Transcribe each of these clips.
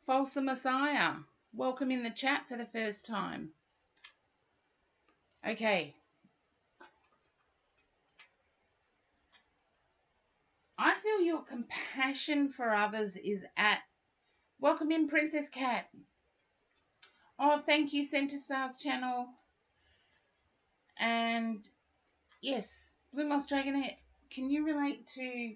False Messiah, welcome in the chat for the first time. Okay. I feel your compassion for others is at... Welcome in, Princess Cat. Oh, thank you, Centre Stars channel. And yes, Blue Moss Dragonette, can you relate to...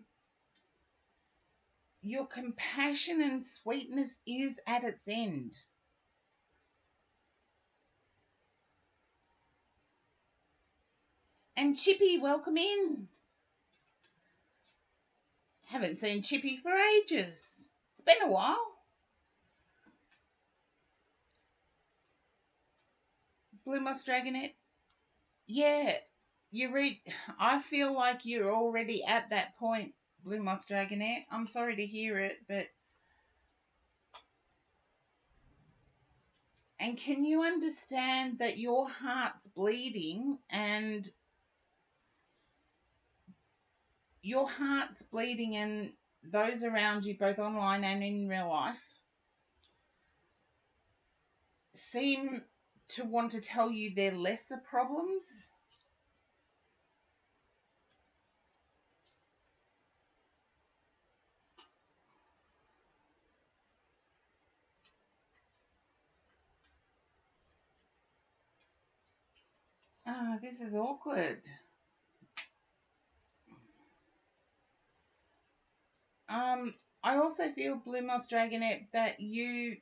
Your compassion and sweetness is at its end. And Chippy, welcome in. Haven't seen Chippy for ages. It's been a while. Blue Moss Dragonette. Yeah, I feel like you're already at that point, Blue Moss Dragonette. I'm sorry to hear it, but... And can you understand that your heart's bleeding and those around you, both online and in real life, seem to want to tell you they're lesser problems? Ah, this is awkward. I also feel, Blue Moss Dragonette, that you're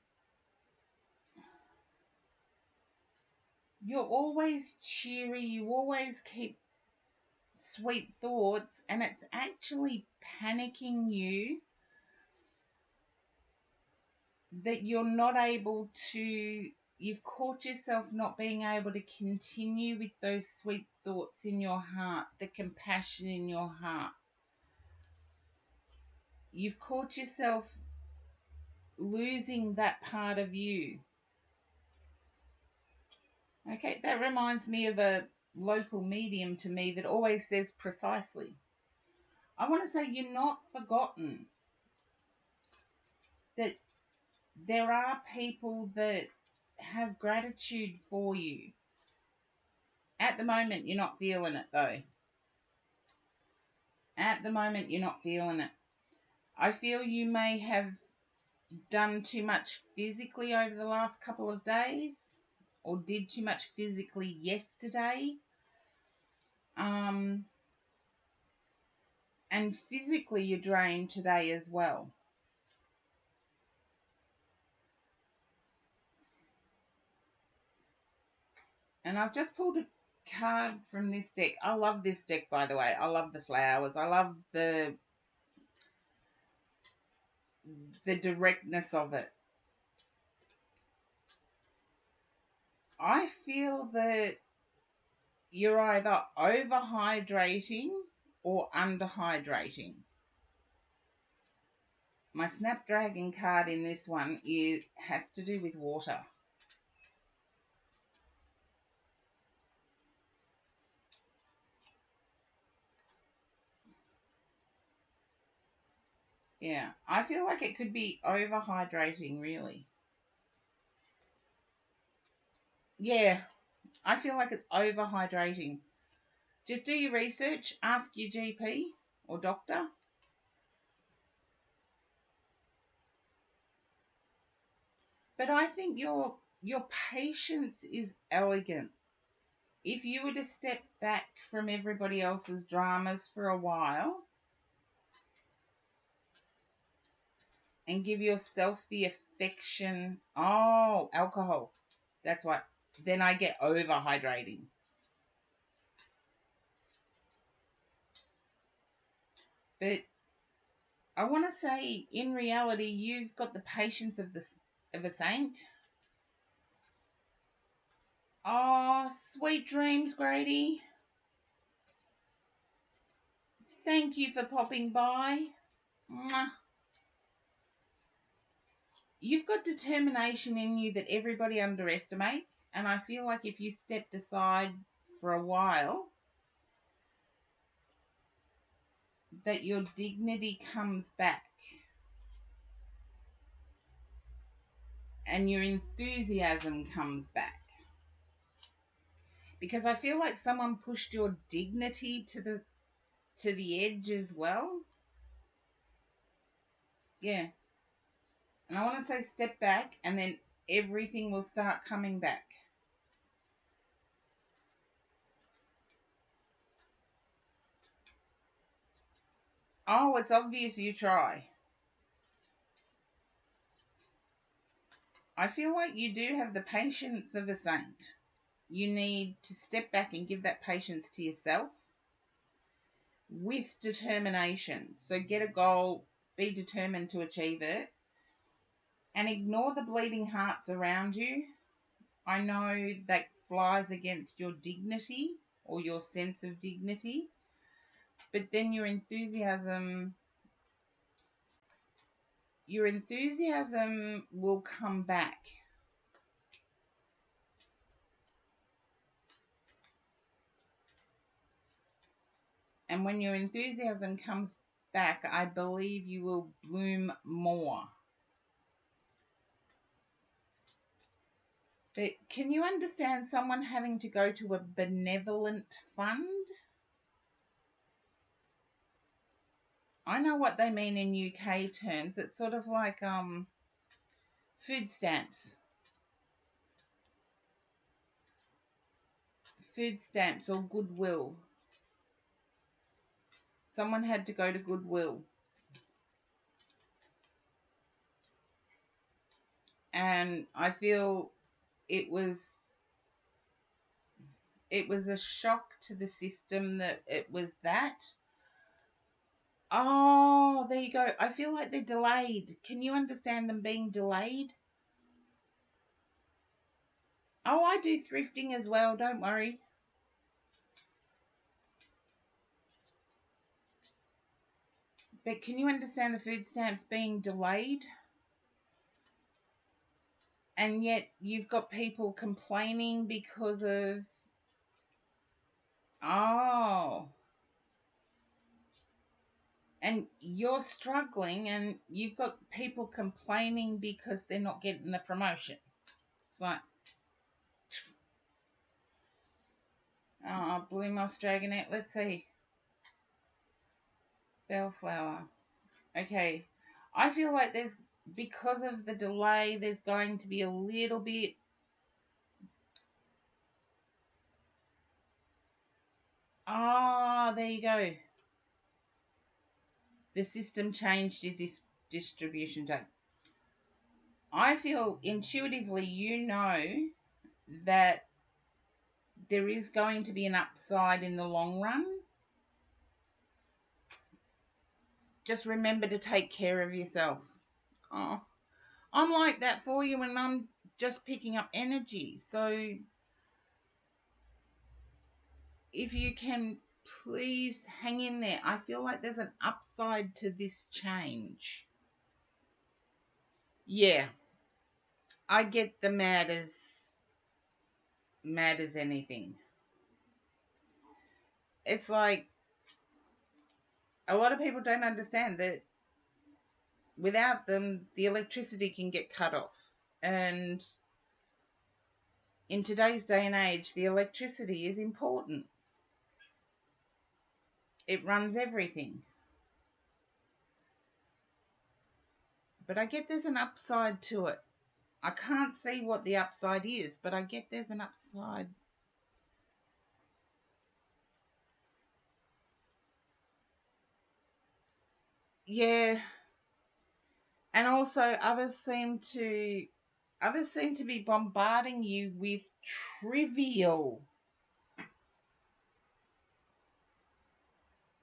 always cheery, you always keep sweet thoughts, and it's actually panicking you that you're not able to... You've caught yourself not being able to continue with those sweet thoughts in your heart, the compassion in your heart. You've caught yourself losing that part of you. Okay, that reminds me of a local medium to me that always says precisely. I want to say you're not forgotten. That there are people that have gratitude for you. At the moment, you're not feeling it, though. At the moment, you're not feeling it. I feel you may have done too much physically over the last couple of days, or did too much physically yesterday. And physically you're drained today as well. And I've just pulled a card from this deck. I love this deck, by the way. I love the flowers. I love the directness of it. I feel that you're either overhydrating or underhydrating. My Snapdragon card in this one has to do with water. Yeah, I feel like it could be overhydrating, really. Yeah, I feel like it's overhydrating. Just do your research, ask your GP or doctor. But I think your patience is elegant. If you were to step back from everybody else's dramas for a while and give yourself the affection... Oh, alcohol. That's what. Then I get overhydrating. But I want to say, in reality, you've got the patience of a saint. Oh, sweet dreams, Grady. Thank you for popping by. Mwah. You've got determination in you that everybody underestimates, and I feel like if you stepped aside for a while, that your dignity comes back. and your enthusiasm comes back. Because I feel like someone pushed your dignity to the edge as well. Yeah. And I want to say step back, and then everything will start coming back. Oh, it's obvious you try. I feel like you do have the patience of a saint. You need to step back and give that patience to yourself with determination. So get a goal, be determined to achieve it, and ignore the bleeding hearts around you. I know that flies against your dignity or your sense of dignity, but then your enthusiasm will come back. And when your enthusiasm comes back, I believe you will bloom more. But can you understand someone having to go to a benevolent fund? I know what they mean in UK terms. It's sort of like food stamps. Food stamps or goodwill. Someone had to go to goodwill. And I feel it was a shock to the system that it was that. Oh, there you go. I feel like they're delayed. Can you understand them being delayed? Oh, I do thrifting as well, don't worry. But can you understand the food stamps being delayed? And yet you've got people complaining because of, oh, and you're struggling and you've got people complaining because they're not getting the promotion. It's like, oh, Blue Moss Dragonette, let's see. Bellflower. Okay. I feel like because of the delay, there's going to be a little bit. Ah, there you go. The system changed your distribution date. I feel intuitively you know that there is going to be an upside in the long run. Just remember to take care of yourself. Oh, I'm like that for you, and I'm just picking up energy. So if you can please hang in there. I feel like there's an upside to this change. Yeah, I get the mad as anything. It's like a lot of people don't understand that without them, the electricity can get cut off. And in today's day and age, the electricity is important. It runs everything. But I get there's an upside to it. I can't see what the upside is, but I get there's an upside. Yeah. And also others seem to be bombarding you with trivial.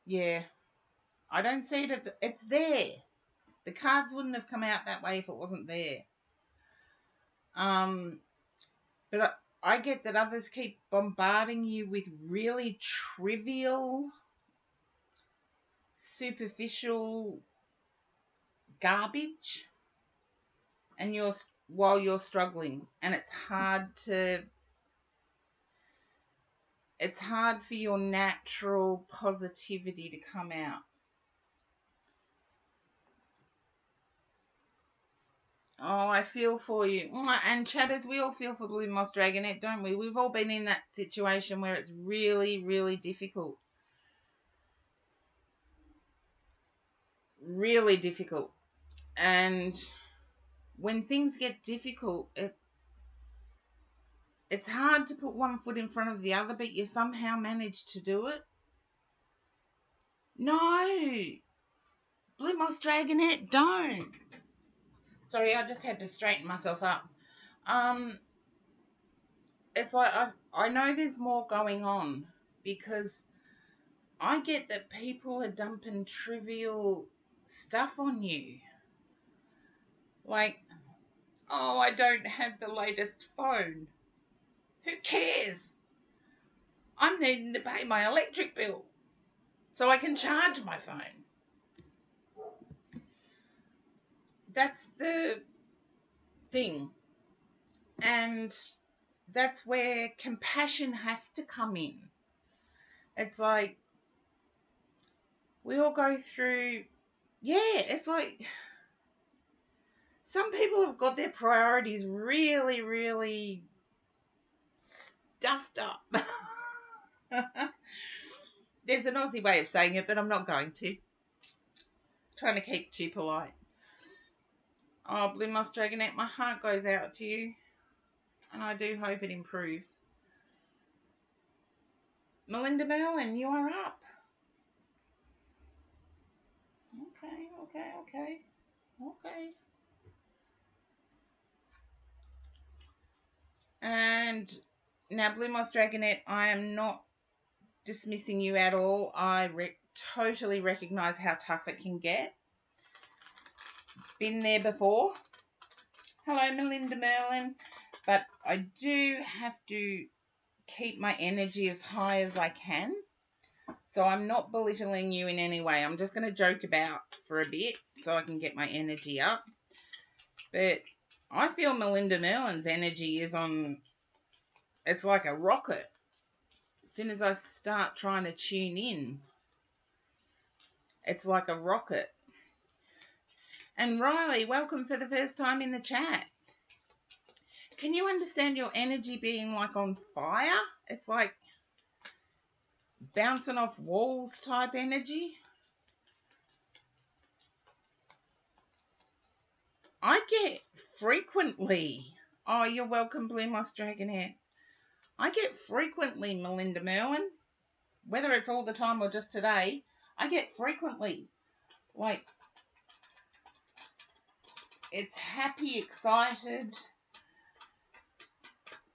Yeah. I don't see it it's there. The cards wouldn't have come out that way if it wasn't there. But I get that others keep bombarding you with really trivial, superficial garbage, and while you're struggling, and it's hard for your natural positivity to come out. Oh, I feel for you. And chatters, we all feel for Blue Moss Dragonette, don't we? We've all been in that situation where it's really, really difficult. Really difficult. And when things get difficult, it's hard to put one foot in front of the other, but you somehow manage to do it. No! Blue Moss Dragonette, don't! Sorry, I just had to straighten myself up. It's like I know there's more going on because I get that people are dumping trivial stuff on you. Like, oh, I don't have the latest phone. Who cares? I'm needing to pay my electric bill so I can charge my phone. That's the thing. And that's where compassion has to come in. It's like we all go through, it's like some people have got their priorities really, really stuffed up. There's an Aussie way of saying it, but I'm not going to. Trying to keep you polite. Oh, Blue Moss Dragonette, my heart goes out to you. And I do hope it improves. Melinda Merlin, you are up. Okay. And now, Blue Moss Dragonette, I am not dismissing you at all. I totally recognise how tough it can get. Been there before. Hello, Melinda Merlin. But I do have to keep my energy as high as I can. So I'm not belittling you in any way. I'm just going to joke about for a bit so I can get my energy up. But I feel Melinda Merlin's energy is on, it's like a rocket. As soon as I start trying to tune in, it's like a rocket. And Riley, welcome for the first time in the chat. Can you understand your energy being like on fire? It's like bouncing off walls type energy. I get frequently, oh, you're welcome, Blue Moss Dragonette. I get frequently, Melinda Merlin, whether it's all the time or just today, I get frequently, like, it's happy, excited,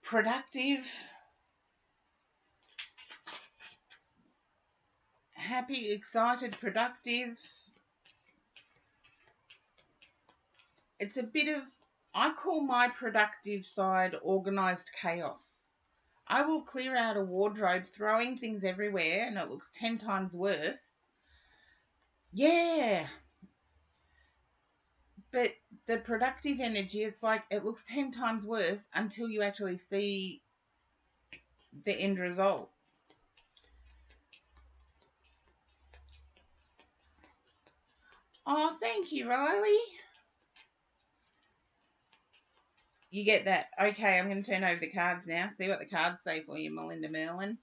productive, happy, excited, productive. It's a bit of, I call my productive side organised chaos. I will clear out a wardrobe, throwing things everywhere, and it looks 10 times worse. Yeah. But the productive energy, it's like it looks 10 times worse until you actually see the end result. Oh, thank you, Riley. You get that. Okay, I'm going to turn over the cards now. See what the cards say for you, Melinda Merlin.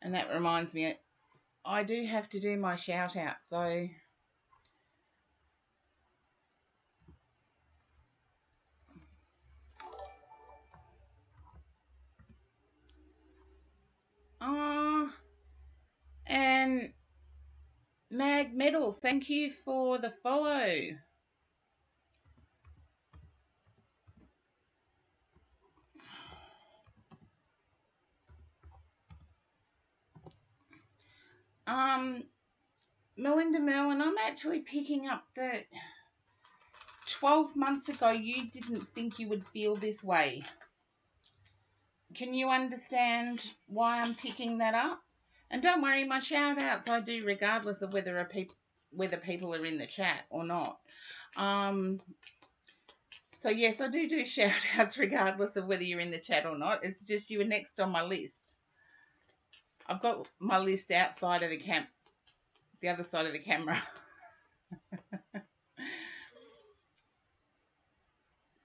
And that reminds me, I do have to do my shout out, so and Mag Metal, thank you for the follow. Melinda Merlin, I'm actually picking up that 12 months ago you didn't think you would feel this way. Can you understand why I'm picking that up? And don't worry, my shout outs I do regardless of whether people are in the chat or not. So yes, I do shout outs regardless of whether you're in the chat or not. It's just you were next on my list. I've got my list outside of the other side of the camera.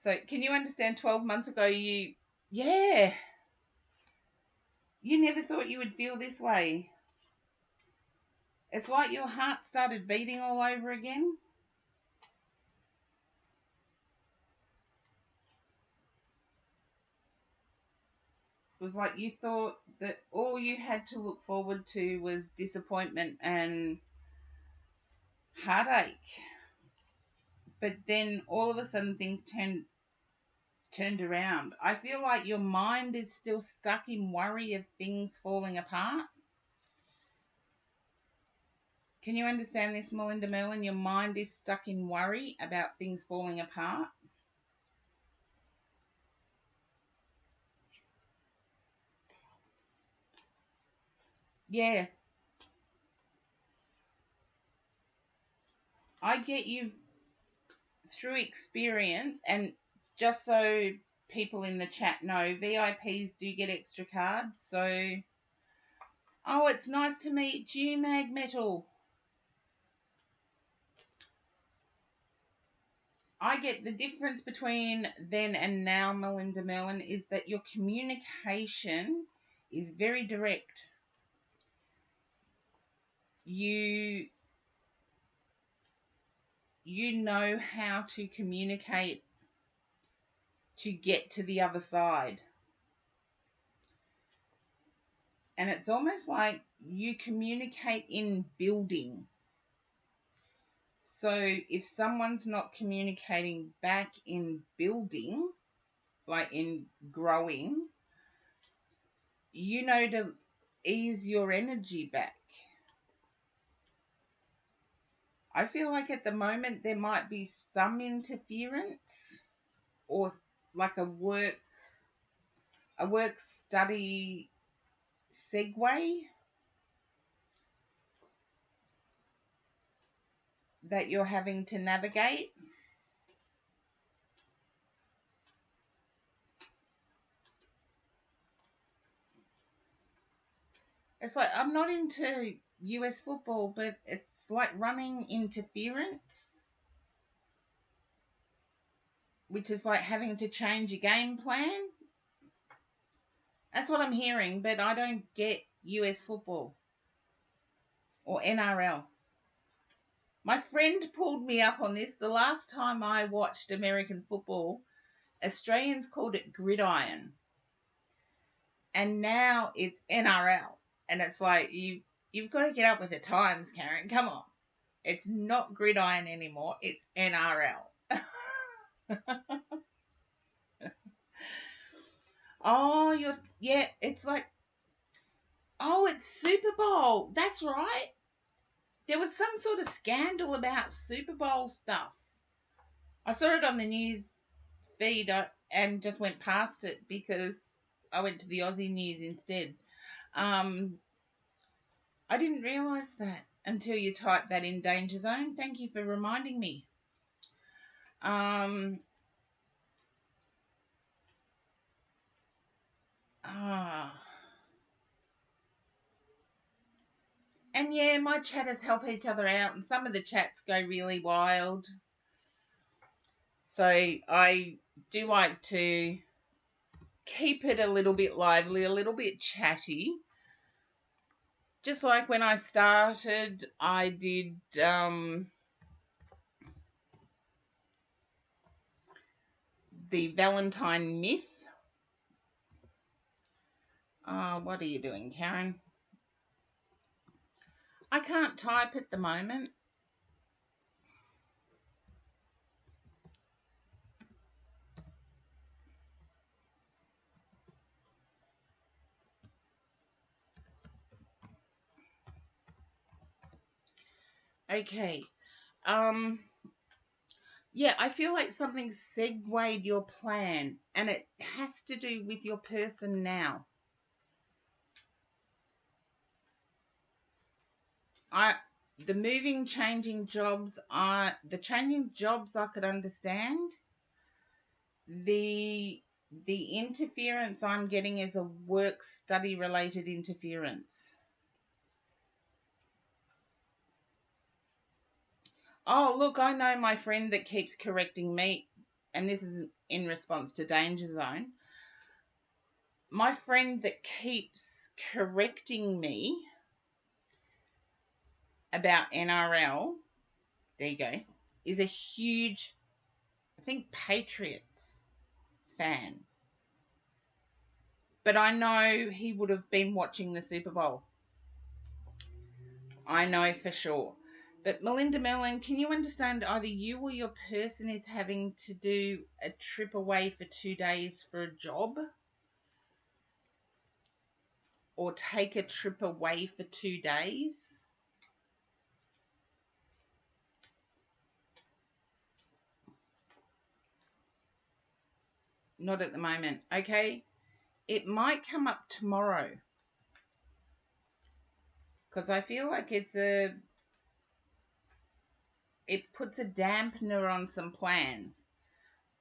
So can you understand 12 months ago yeah, you never thought you would feel this way. It's like your heart started beating all over again. It was like you thought that all you had to look forward to was disappointment and heartache. But then all of a sudden things turned around. I feel like your mind is still stuck in worry of things falling apart. Can you understand this, Melinda Merlin? Your mind is stuck in worry about things falling apart. Yeah, I get you through experience, and just so people in the chat know, VIPs do get extra cards. So, oh, it's nice to meet you, Mag Metal. I get the difference between then and now, Melinda Merlin, is that your communication is very direct. You you know how to communicate to get to the other side. And it's almost like you communicate in building. So if someone's not communicating back in building, like in growing, you know to ease your energy back. I feel like at the moment there might be some interference or like a work study segue that you're having to navigate. It's like I'm not into US football, but it's like running interference, which is like having to change your game plan. That's what I'm hearing, but I don't get US football or NRL. My friend pulled me up on this. The last time I watched American football, Australians called it gridiron. And now it's NRL. And it's like you've got to get up with the times, Karen. Come on. It's not gridiron anymore. It's NRL. Oh, yeah, it's like, oh, it's Super Bowl. That's right. There was some sort of scandal about Super Bowl stuff. I saw it on the news feed and just went past it because I went to the Aussie news instead. Um, I didn't realise that until you typed that in Danger Zone. Thank you for reminding me. Um, ah. And yeah, my chatters help each other out, and some of the chats go really wild. So I do like to keep it a little bit lively, a little bit chatty. Just like when I started, I did the Valentine myth. What are you doing, Karen? I can't type at the moment. Okay. Yeah, I feel like something segued your plan, and it has to do with your person now. The moving, changing jobs are the changing jobs I could understand. The interference I'm getting is a work study related interference. Oh, look, I know my friend that keeps correcting me. and this is in response to Danger Zone, my friend that keeps correcting me about NRL, there you go, is a huge, I think, Patriots fan. But I know he would have been watching the Super Bowl. I know for sure. But Melinda Mellon, can you understand either you or your person is having to do a trip away for 2 days for a job? Or take a trip away for 2 days? Not at the moment. Okay. It might come up tomorrow. Because I feel like it puts a dampener on some plans.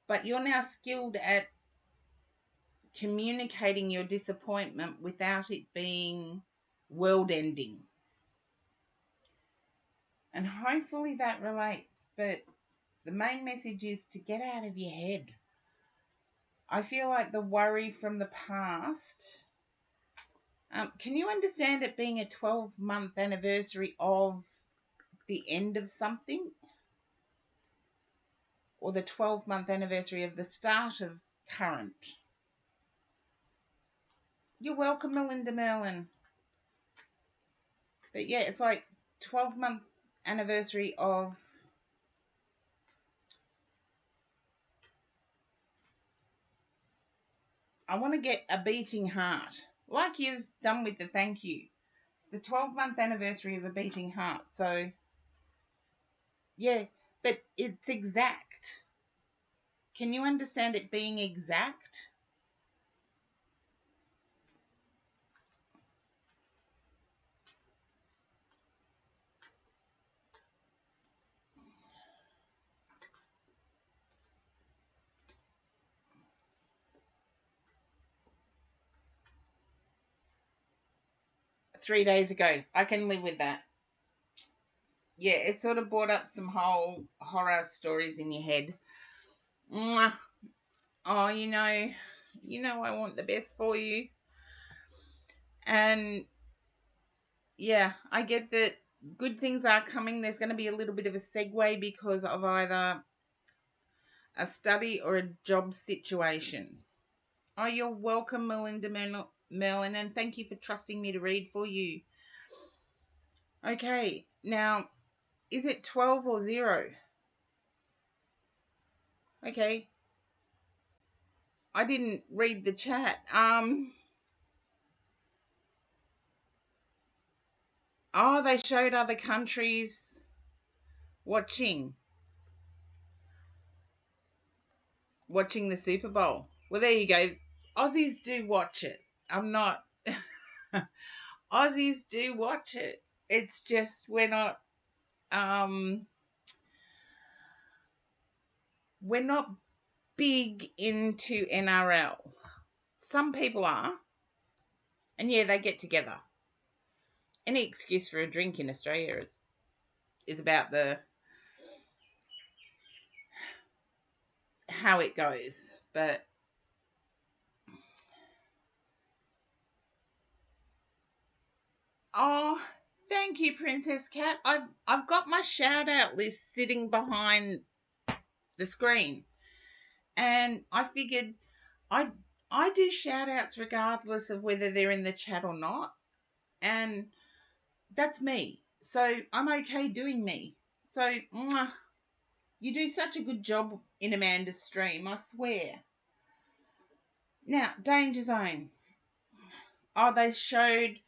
But you're now skilled at communicating your disappointment without it being world ending. And hopefully that relates. But the main message is to get out of your head. I feel like the worry from the past. Can you understand it being a 12-month anniversary of the end of something? Or the 12-month anniversary of the start of current? You're welcome, Melinda Merlin. But yeah, it's like 12-month anniversary of I want to get a beating heart, like you've done with the thank you. It's the 12-month anniversary of a beating heart. So yeah, but it's exact. Can you understand it being exact? Three days ago. I can live with that. Yeah, it sort of brought up some whole horror stories in your head. Mwah. Oh, you know I want the best for you. And yeah, I get that good things are coming. There's going to be a little bit of a segue because of either a study or a job situation. Oh, you're welcome, Melinda Merlin, and thank you for trusting me to read for you. Okay, now, is it 12 or 0? Okay. I didn't read the chat. Oh, they showed other countries watching the Super Bowl. Well, there you go. Aussies do watch it. I'm not. Aussies do watch it. It's just we're not. We're not big into NRL. Some people are, and yeah, they get together. Any excuse for a drink in Australia is about the how it goes, but oh, thank you, Princess Cat. I've got my shout out list sitting behind the screen, and I figured I I do shout outs regardless of whether they're in the chat or not, and that's me. So I'm okay doing me. So mwah, you do such a good job in Amanda's stream, I swear. Now, Danger Zone. Oh, they showed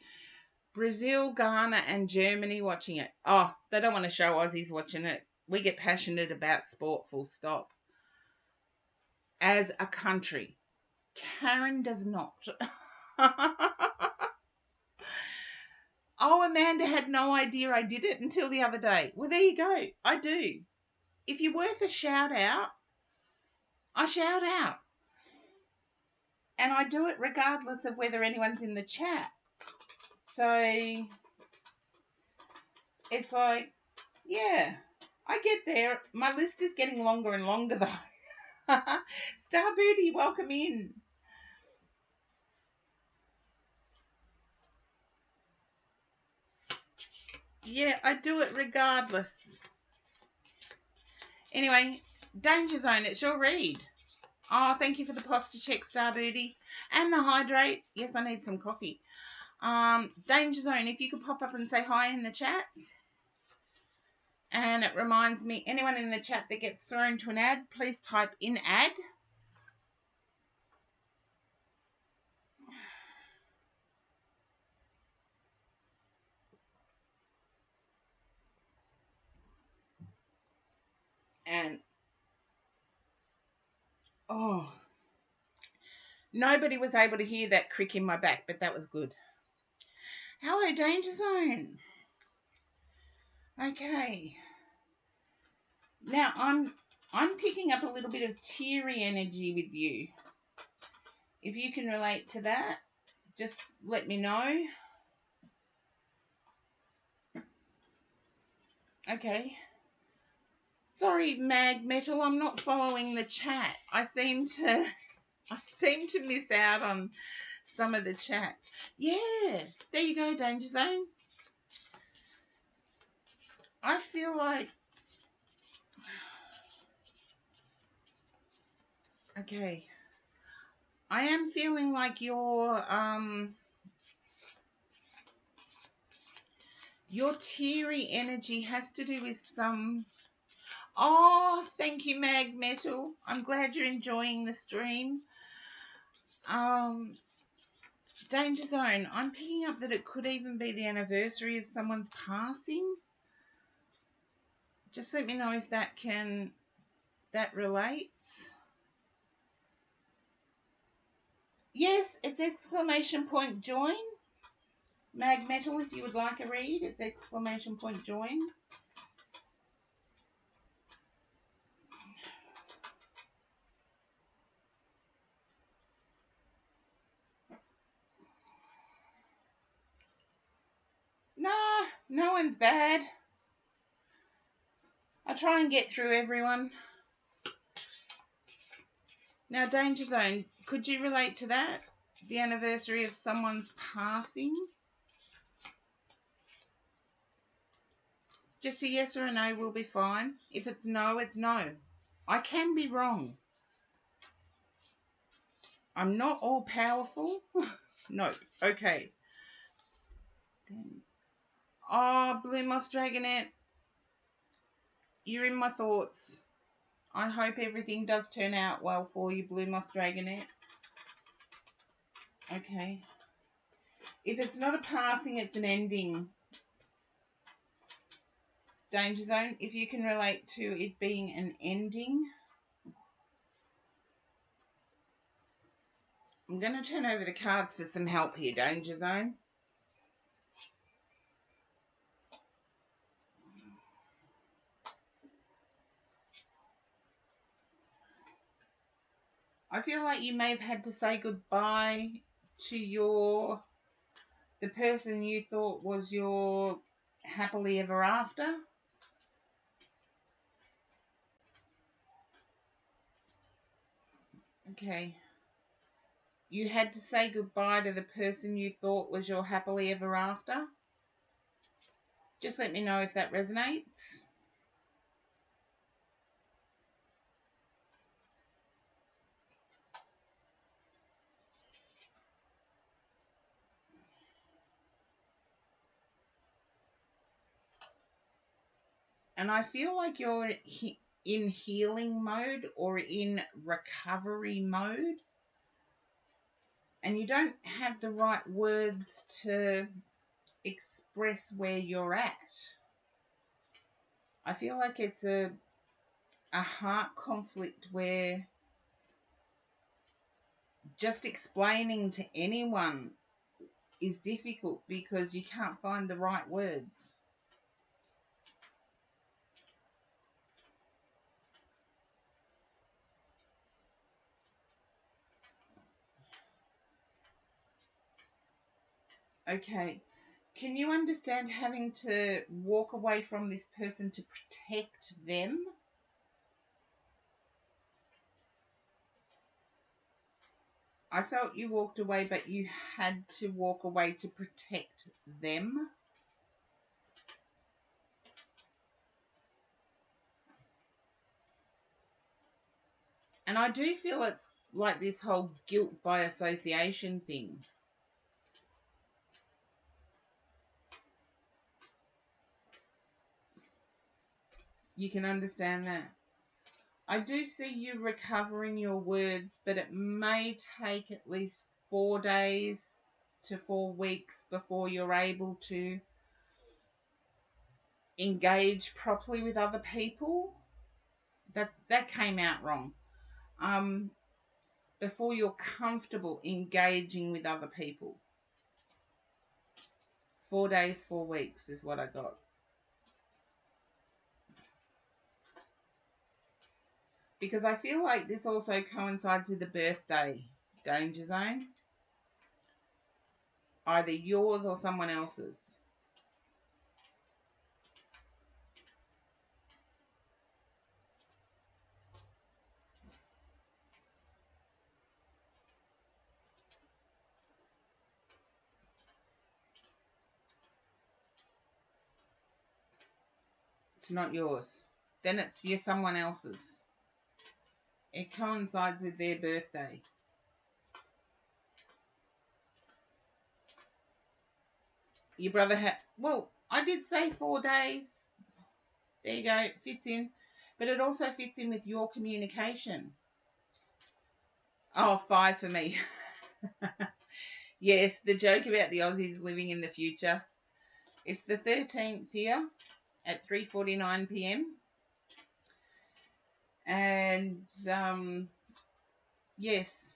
Brazil, Ghana, and Germany watching it. Oh, they don't want to show Aussies watching it. We get passionate about sport, full stop. As a country. Karen does not. Oh, Amanda had no idea I did it until the other day. Well, there you go. I do. If you're worth a shout out, I shout out. And I do it regardless of whether anyone's in the chat. So it's like, yeah, I get there. My list is getting longer and longer though. Star Booty, welcome in. Yeah, I do it regardless. Anyway, Danger Zone, it's your read. Oh, thank you for the posture check, Star Booty. And the hydrate. Yes, I need some coffee. Danger Zone, if you could pop up and say hi in the chat. And it reminds me, anyone in the chat that gets thrown to an ad, please type in ad. And, oh, nobody was able to hear that crick in my back, but that was good. Hello, Danger Zone. Okay. Now, I'm picking up a little bit of teary energy with you. If you can relate to that, just let me know. Okay. Sorry, Mag Metal, I'm not following the chat. I seem to miss out on some of the chats. Yeah, there you go, Danger Zone. I feel like, okay, I am feeling like your teary energy has to do with some. Oh, thank you, Mag Metal. I'm glad you're enjoying the stream. Danger Zone, I'm picking up that it could even be the anniversary of someone's passing. Just let me know if that relates. Yes, it's exclamation point join. Mag Metal, if you would like a read, it's exclamation point join. Nah, no one's bad. I try and get through everyone. Now, Danger Zone, could you relate to that? The anniversary of someone's passing? Just a yes or a no will be fine. If it's no, it's no. I can be wrong. I'm not all powerful. No. Okay. Then, oh, Blue Moss Dragonette, you're in my thoughts. I hope everything does turn out well for you, Blue Moss Dragonette. Okay. If it's not a passing, it's an ending. Danger Zone, if you can relate to it being an ending. I'm going to turn over the cards for some help here, Danger Zone. I feel like you may have had to say goodbye to the person you thought was your happily ever after. Okay. You had to say goodbye to the person you thought was your happily ever after. Just let me know if that resonates. And I feel like you're in healing mode or in recovery mode. And you don't have the right words to express where you're at. I feel like it's a heart conflict where just explaining to anyone is difficult because you can't find the right words. Okay. Can you understand having to walk away from this person to protect them? I felt you walked away, but you had to walk away to protect them. And I do feel it's like this whole guilt by association thing. You can understand that. I do see you recovering your words, but it may take at least 4 days to 4 weeks before you're able to engage properly with other people. That came out wrong. Um, Before you're comfortable engaging with other people. 4 days, 4 weeks is what I got. Because I feel like this also coincides with the birthday danger zone. Either yours or someone else's. It's not yours. Then it's someone else's. It coincides with their birthday. Your brother had... Well, I did say 4 days. There you go. It fits in. But it also fits in with your communication. Oh, 5 for me. Yes, the joke about the Aussies living in the future. It's the 13th here at 3:49 p.m. And, yes.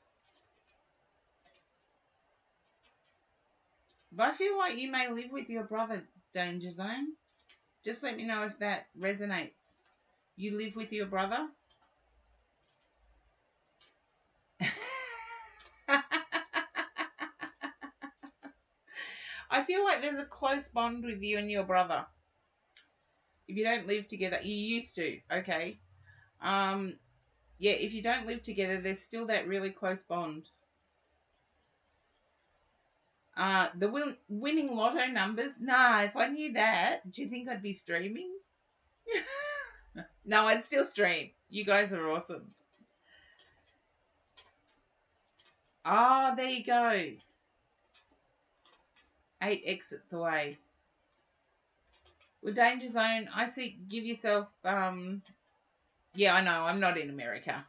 But I feel like you may live with your brother, Danger Zone. Just let me know if that resonates. You live with your brother? I feel like there's a close bond with you and your brother. If you don't live together, you used to, okay. Yeah, if you don't live together, there's still that really close bond. The winning lotto numbers? Nah, if I knew that, do you think I'd be streaming? No, I'd still stream. You guys are awesome. Ah, there you go. 8 exits away. With Danger Zone, I see, give yourself, yeah, I know, I'm not in America.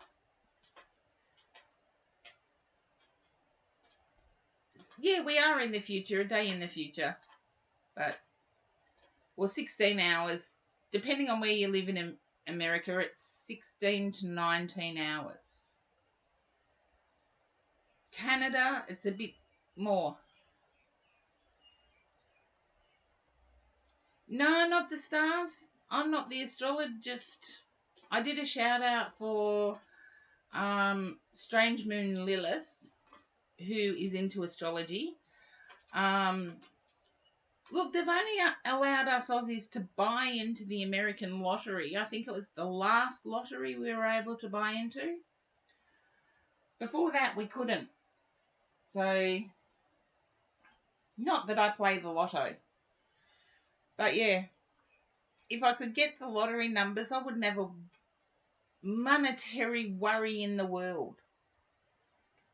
Yeah, we are in the future, a day in the future. But, well, 16 hours, depending on where you live in America, it's 16 to 19 hours. Canada, it's a bit more. No, not the stars. I'm not the astrologist. I did a shout out for Strange Moon Lilith, who is into astrology. Look, they've only allowed us Aussies to buy into the American lottery. I think it was the last lottery we were able to buy into. Before that, we couldn't. So, not that I play the lotto. But yeah, if I could get the lottery numbers, I wouldn't have a monetary worry in the world.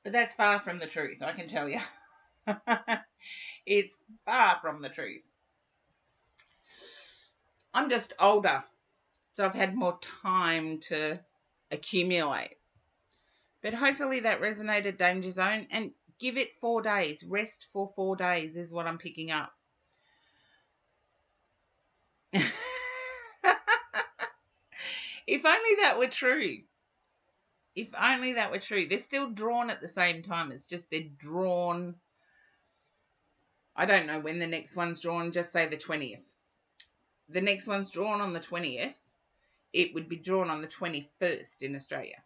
But that's far from the truth, I can tell you. It's far from the truth. I'm just older, so I've had more time to accumulate. But hopefully that resonated, Danger Zone. And give it 4 days. Rest for 4 days is what I'm picking up. If only that were true. If only that were true. They're still drawn at the same time. It's just they're drawn. I don't know when the next one's drawn. Just say the 20th. The next one's drawn on the 20th. It would be drawn on the 21st in Australia.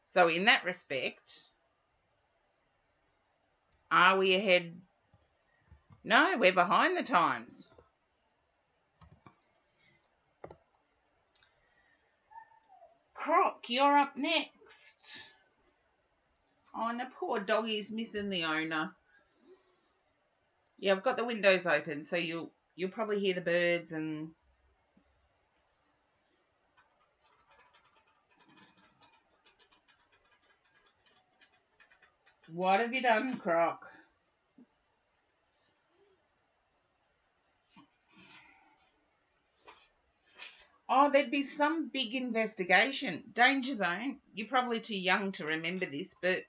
So in that respect, are we ahead? No, we're behind the times. Croc, you're up next. Oh, and the poor doggy's missing the owner. Yeah, I've got the windows open, so you'll probably hear the birds and... What have you done, Croc? Oh, there'd be some big investigation. Danger Zone. You're probably too young to remember this, but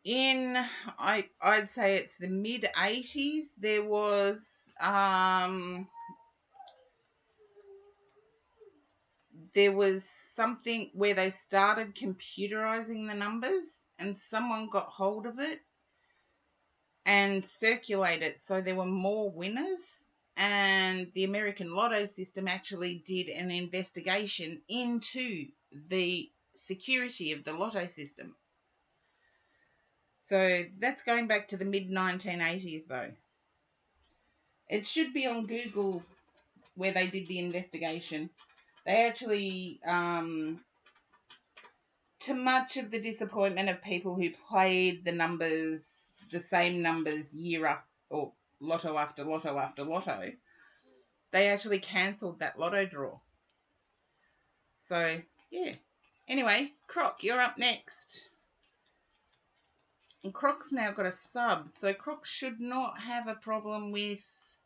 I'd say it's the mid-80s, there was something where they started computerizing the numbers, and someone got hold of it and circulated it, so there were more winners. And the American Lotto system actually did an investigation into the security of the lotto system. So that's going back to the mid-1980s, though. It should be on Google where they did the investigation. They actually, to much of the disappointment of people who played the same numbers year after, or lotto after lotto after lotto, they actually cancelled that lotto draw. So, yeah. Anyway, Croc, you're up next. And Croc's now got a sub, so Croc should not have a problem with...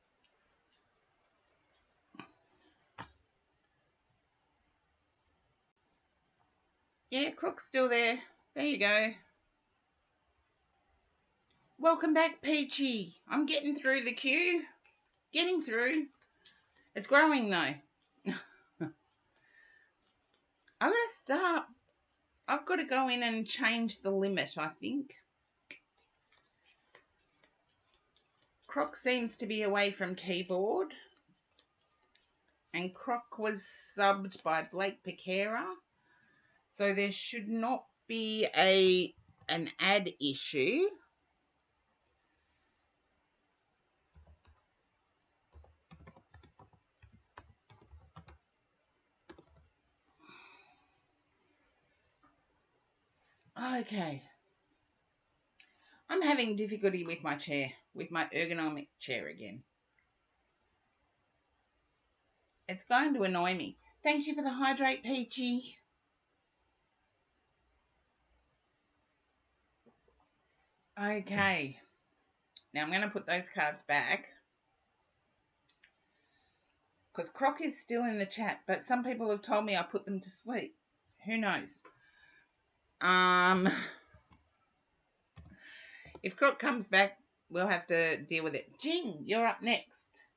Yeah, Croc's still there. There you go. Welcome back, Peachy. I'm getting through the queue. Getting through. It's growing, though. I've got to go in and change the limit, I think. Croc seems to be away from keyboard. And Croc was subbed by Blake Piquera. So there should not be an ad issue. Okay. I'm having difficulty with my chair, with my ergonomic chair again. It's going to annoy me. Thank you for the hydrate, Peachy. Okay. Now I'm going to put those cards back. Because Croc is still in the chat, but some people have told me I put them to sleep. Who knows? If Croc comes back, we'll have to deal with it. Jing, you're up next.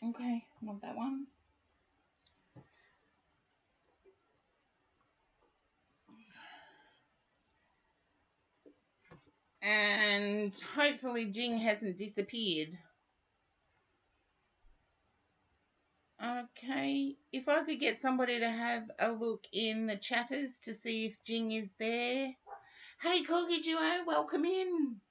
Okay, not that one. And hopefully Jing hasn't disappeared. Okay, if I could get somebody to have a look in the chatters to see if Jing is there. Hey, Corgi Duo, welcome in.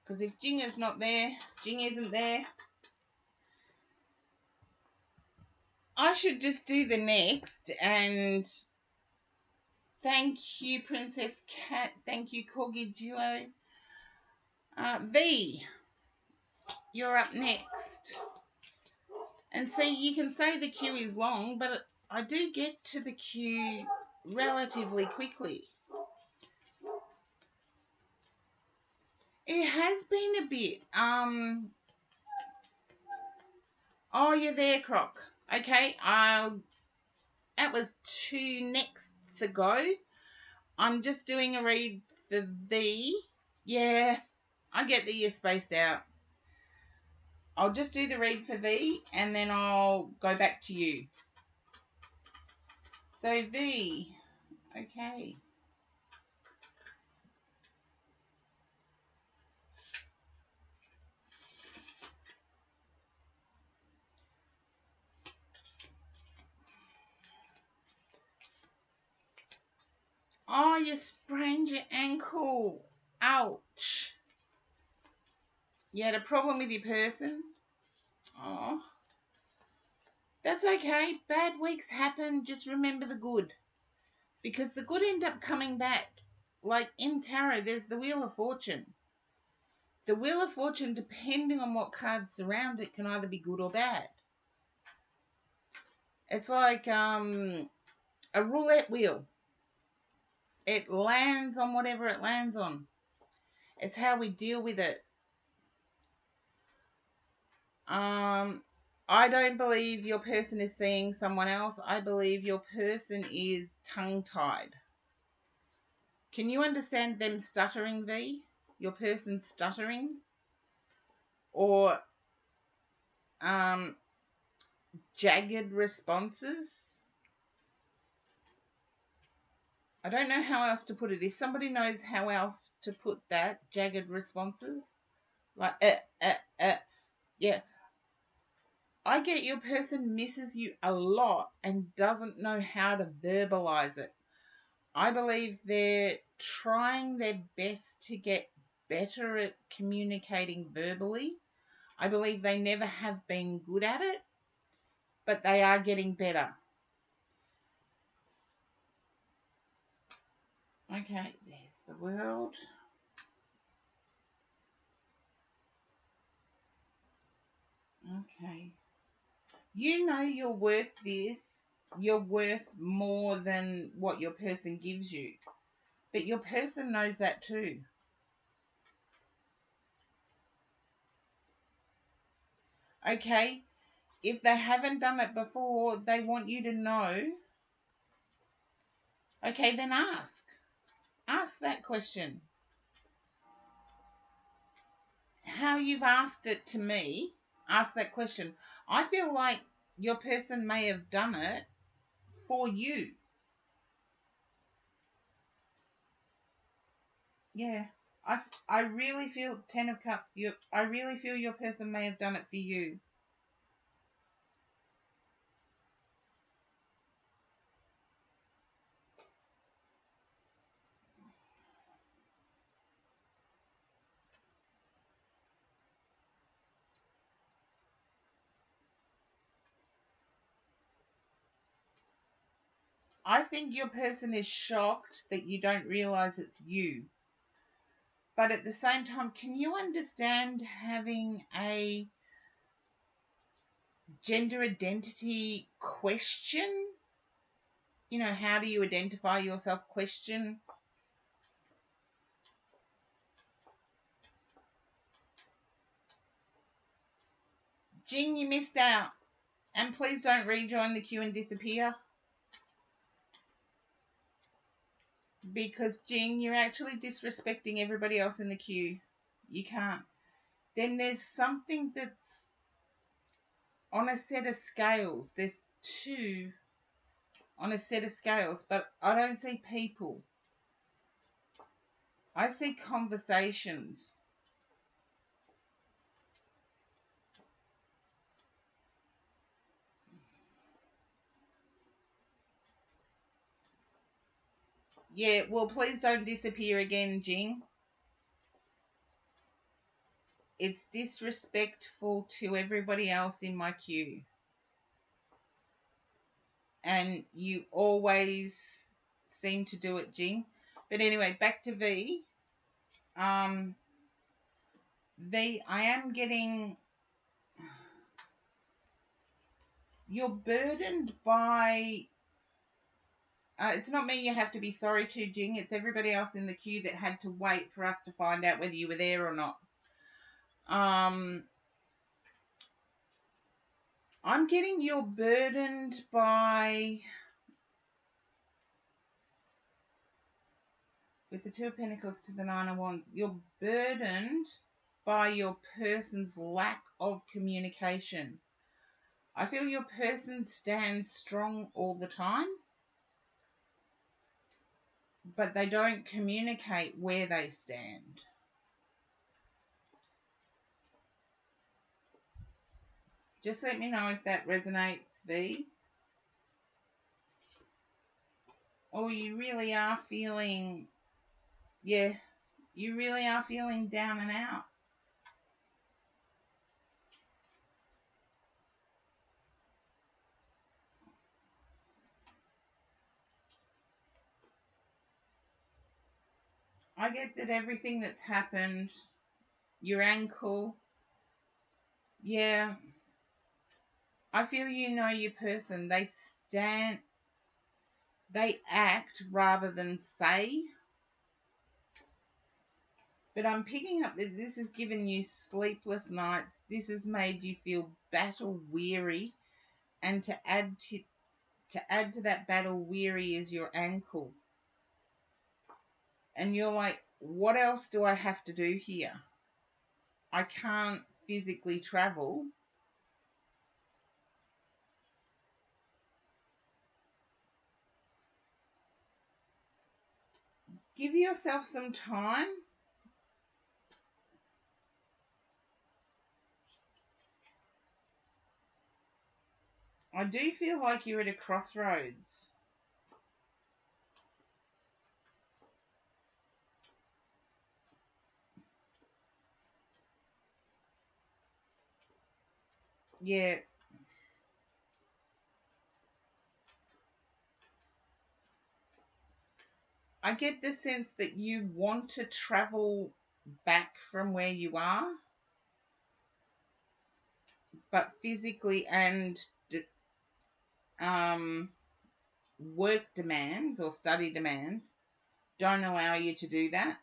Because if Jing is not there, Jing isn't there, I should just do the next. And thank you, Princess Cat. Thank you, Corgi Duo. V, you're up next. And see, you can say the queue is long, but I do get to the queue relatively quickly. It has been a bit. Oh, you're there, Croc. Okay, that was 2 nexts ago. I'm just doing a read for V. Yeah, I get that you're spaced out. I'll just do the read for V, and then I'll go back to you. So V, okay. Oh, you sprained your ankle. Ouch. You had a problem with your person? Oh, that's okay. Bad weeks happen. Just remember the good. Because the good end up coming back. Like in tarot, there's the Wheel of Fortune. The Wheel of Fortune, depending on what cards surround it, can either be good or bad. It's like a roulette wheel. It lands on whatever it lands on. It's how we deal with it. I don't believe your person is seeing someone else. I believe your person is tongue-tied. Can you understand them stuttering, V? Your person stuttering? Or jagged responses? I don't know how else to put it. If somebody knows how else to put that, jagged responses, like yeah. I get your person misses you a lot and doesn't know how to verbalize it. I believe they're trying their best to get better at communicating verbally. I believe they never have been good at it, but they are getting better. Okay, there's the world. Okay. You know you're worth this. You're worth more than what your person gives you. But your person knows that too. Okay? If they haven't done it before, they want you to know. Okay, then ask. Ask that question. How you've asked it to me, ask that question. I feel like your person may have done it for you. Yeah. I really feel 10 of cups. I really feel your person may have done it for you. I think your person is shocked that you don't realize it's you. But at the same time, can you understand having a gender identity question? You know, how do you identify yourself question? Jing, you missed out. And please don't rejoin the queue and disappear. Because, Jing, you're actually disrespecting everybody else in the queue. You can't. Then there's something that's on a set of scales. There's two on a set of scales, but I don't see people. I see conversations. Yeah, well, please don't disappear again, Jing. It's disrespectful to everybody else in my queue. And you always seem to do it, Jing. But anyway, back to V. V, I am getting... You're burdened by... it's not me you have to be sorry to, Jing. It's everybody else in the queue that had to wait for us to find out whether you were there or not. I'm getting you're burdened by... With the Two of Pentacles to the Nine of Wands, you're burdened by your person's lack of communication. I feel your person stands strong all the time, but they don't communicate where they stand. Just let me know if that resonates, V. Or you really are feeling, yeah, you really are feeling down and out. I get that everything that's happened, your ankle, yeah, I feel you know your person. They act rather than say. But I'm picking up that this has given you sleepless nights. This has made you feel battle weary, and to add to that battle weary is your ankle. And you're like, what else do I have to do here? I can't physically travel. Give yourself some time. I do feel like you're at a crossroads. Yeah, I get the sense that you want to travel back from where you are, but physically and um, work demands or study demands don't allow you to do that.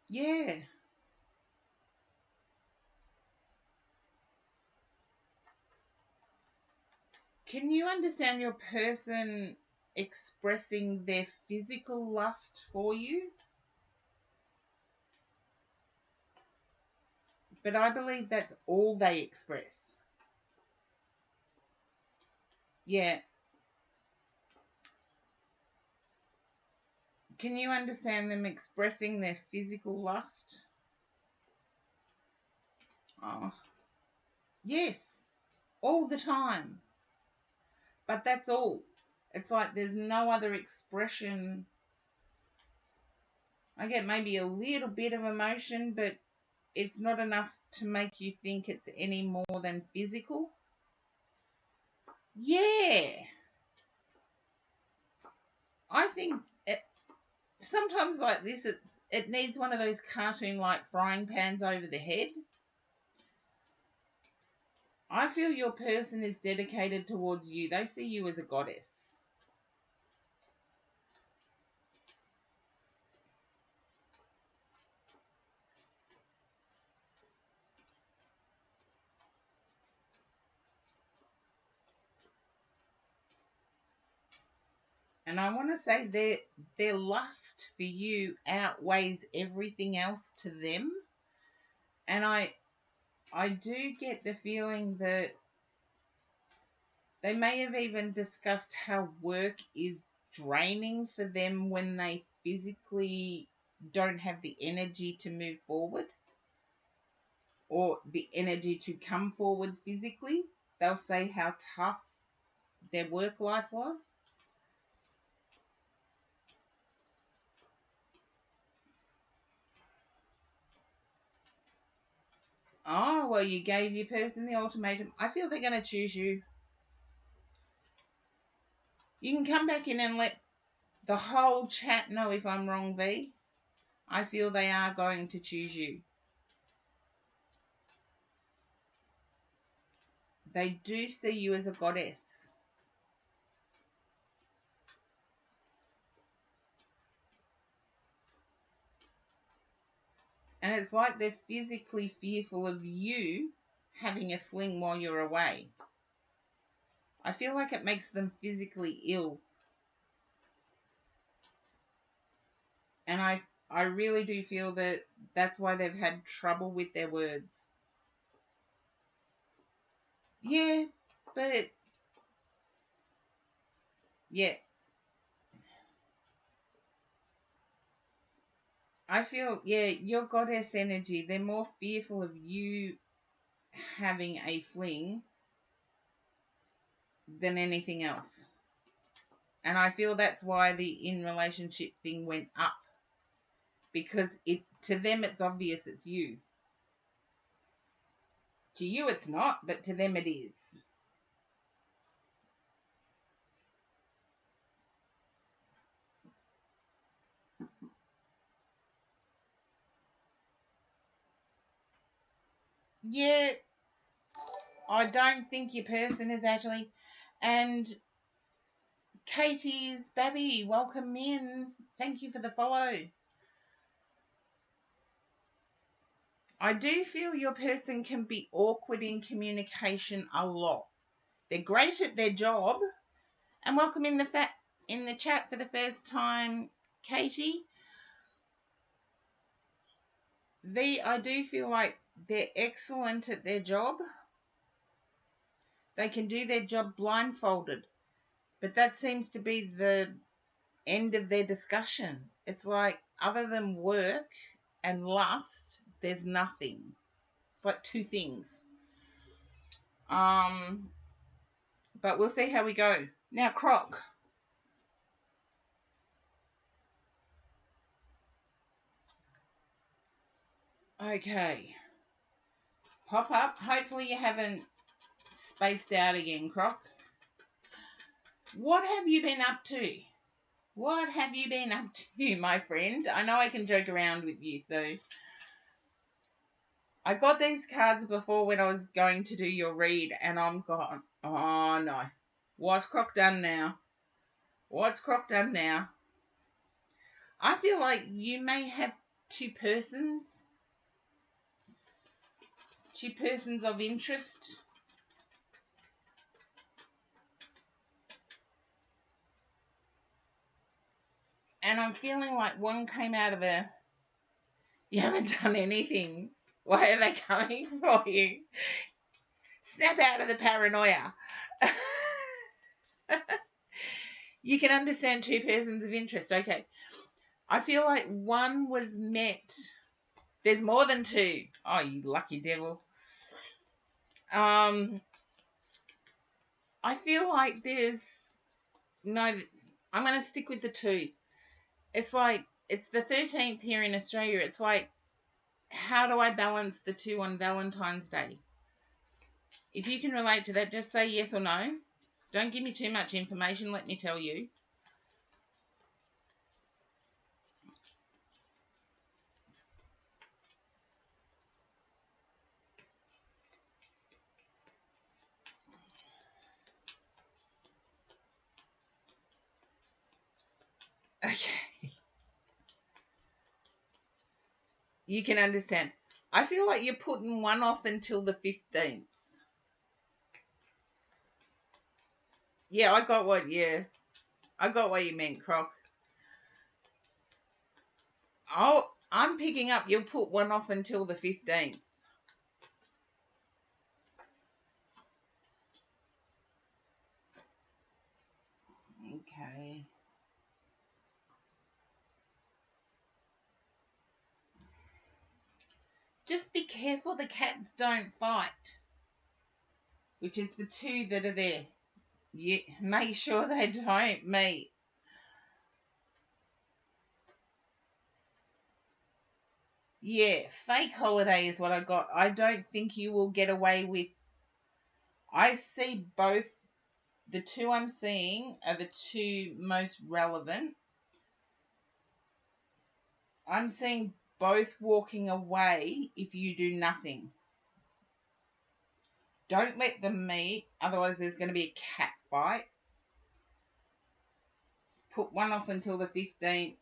Yeah. Can you understand your person expressing their physical lust for you? But I believe that's all they express. Yeah. Can you understand them expressing their physical lust? Oh, yes, all the time. But that's all. It's like there's no other expression. I get maybe a little bit of emotion, but it's not enough to make you think it's any more than physical. Yeah. I think sometimes like this, it needs one of those cartoon like frying pans over the head. I feel your person is dedicated towards you. They see you as a goddess. And I want to say their lust for you outweighs everything else to them. And I do get the feeling that they may have even discussed how work is draining for them when they physically don't have the energy to move forward or the energy to come forward physically. They'll say how tough their work life was. Oh, well, you gave your person the ultimatum. I feel they're going to choose you. You can come back in and let the whole chat know if I'm wrong, V. I feel they are going to choose you. They do see you as a goddess. And it's like they're physically fearful of you having a fling while you're away. I feel like it makes them physically ill. And I really do feel that that's why they've had trouble with their words. Yeah, but yeah, I feel, yeah, your goddess energy, they're more fearful of you having a fling than anything else. And I feel that's why the in relationship thing went up, because it to them it's obvious it's you. To you it's not, but to them it is. Yeah, I don't think your person is actually. And Katie's Babby, welcome in. Thank you for the follow. I do feel your person can be awkward in communication a lot. They're great at their job. And welcome in the chat for the first time, Katie. I do feel like they're excellent at their job. They can do their job blindfolded. But that seems to be the end of their discussion. It's like, other than work and lust, there's nothing. It's like two things. But we'll see how we go. Now, Croc. Okay. Pop up. Hopefully you haven't spaced out again, Croc. What have you been up to? What have you been up to, my friend? I know I can joke around with you, so... I got these cards before when I was going to do your read, and I'm gone. Oh, no. What's Croc done now? What's Croc done now? I feel like you may have two persons of interest. And I'm feeling like one came out of a... You haven't done anything. Why are they coming for you? Snap out of the paranoia. You can understand two persons of interest. Okay. I feel like one was met. There's more than two. Oh, you lucky devil. I feel like there's... No, I'm going to stick with the two. It's like, it's the 13th here in Australia. It's like, how do I balance the two on Valentine's Day? If you can relate to that, just say yes or no. Don't give me too much information, let me tell you. Okay. You can understand. I feel like you're putting one off until the 15th. Yeah, I got what you meant, Croc. Oh, I'm picking up you'll put one off until the 15th. Okay. Just be careful the cats don't fight. Which is the two that are there. You make sure they don't meet. Yeah, fake holiday is what I got. I don't think you will get away with... I see both. The two I'm seeing are the two most relevant. I'm seeing both walking away if you do nothing. Don't let them meet, otherwise there's going to be a cat fight. Put one off until the 15th.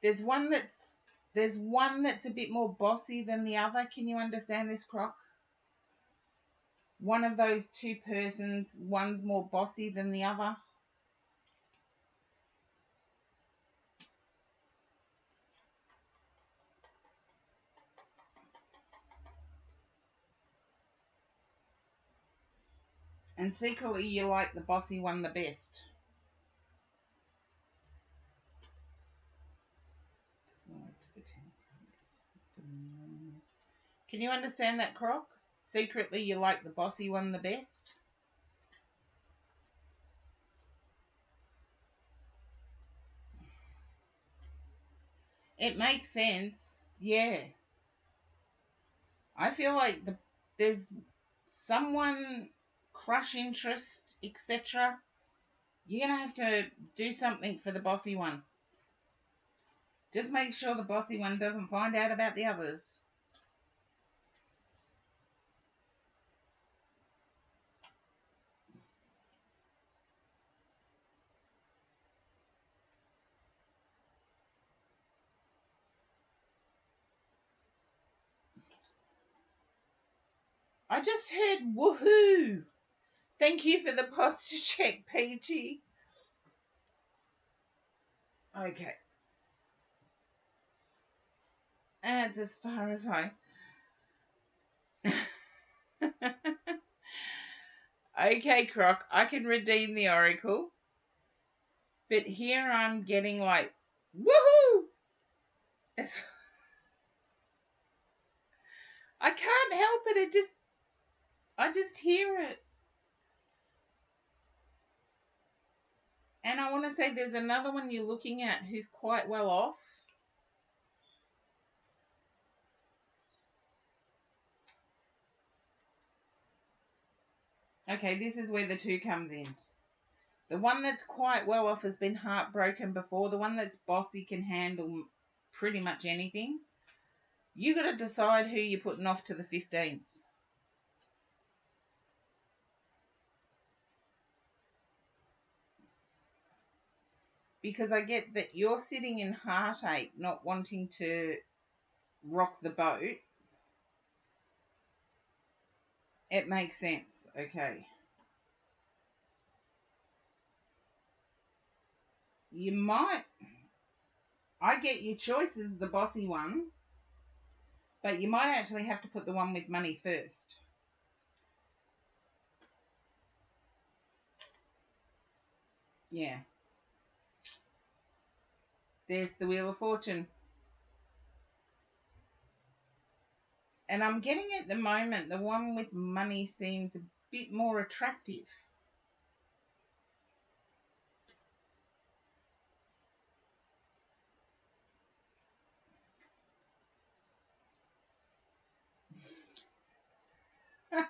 There's one that's a bit more bossy than the other. Can you understand this, Croc? One of those two persons, one's more bossy than the other. And secretly you like the bossy one the best. Can you understand that, Croc? Secretly you like the bossy one the best? It makes sense. Yeah. I feel like there's someone, crush interest, etc. You're going to have to do something for the bossy one. Just make sure the bossy one doesn't find out about the others. I just heard woohoo. Thank you for the posture check, Peachy. Okay. That's as far as I... Okay, Croc, I can redeem the oracle. But here I'm getting like, woohoo! I can't help it. I just hear it. And I want to say there's another one you're looking at who's quite well off. Okay, this is where the 2 comes in. The one that's quite well off has been heartbroken before. The one that's bossy can handle pretty much anything. You got to decide who you're putting off to the 15th. Because I get that you're sitting in heartache, not wanting to rock the boat. It makes sense. Okay. You might... I get your choice is the bossy one. But you might actually have to put the one with money first. Yeah. There's the Wheel of Fortune. And I'm getting at the moment the one with money seems a bit more attractive. I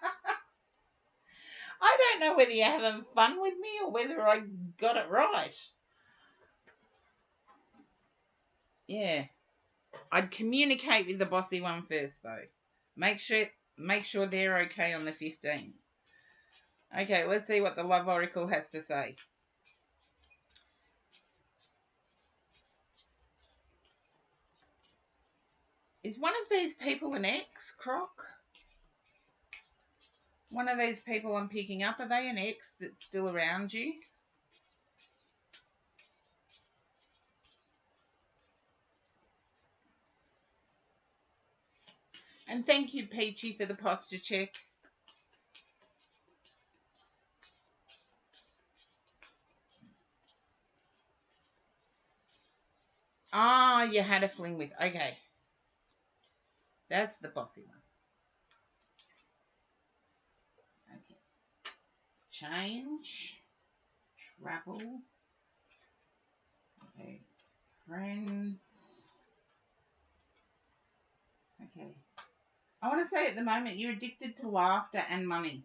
don't know whether you're having fun with me or whether I got it right. Yeah. I'd communicate with the bossy one first though. Make sure they're okay on the 15th. Okay, let's see what the Love Oracle has to say. Is one of these people an ex, Croc? One of these people I'm picking up, are they an ex that's still around you? And thank you, Peachy, for the posture check. Ah, you had a fling with... Okay. That's the bossy one. Okay. Change. Travel. Okay. Friends. Okay. I want to say at the moment you're addicted to laughter and money.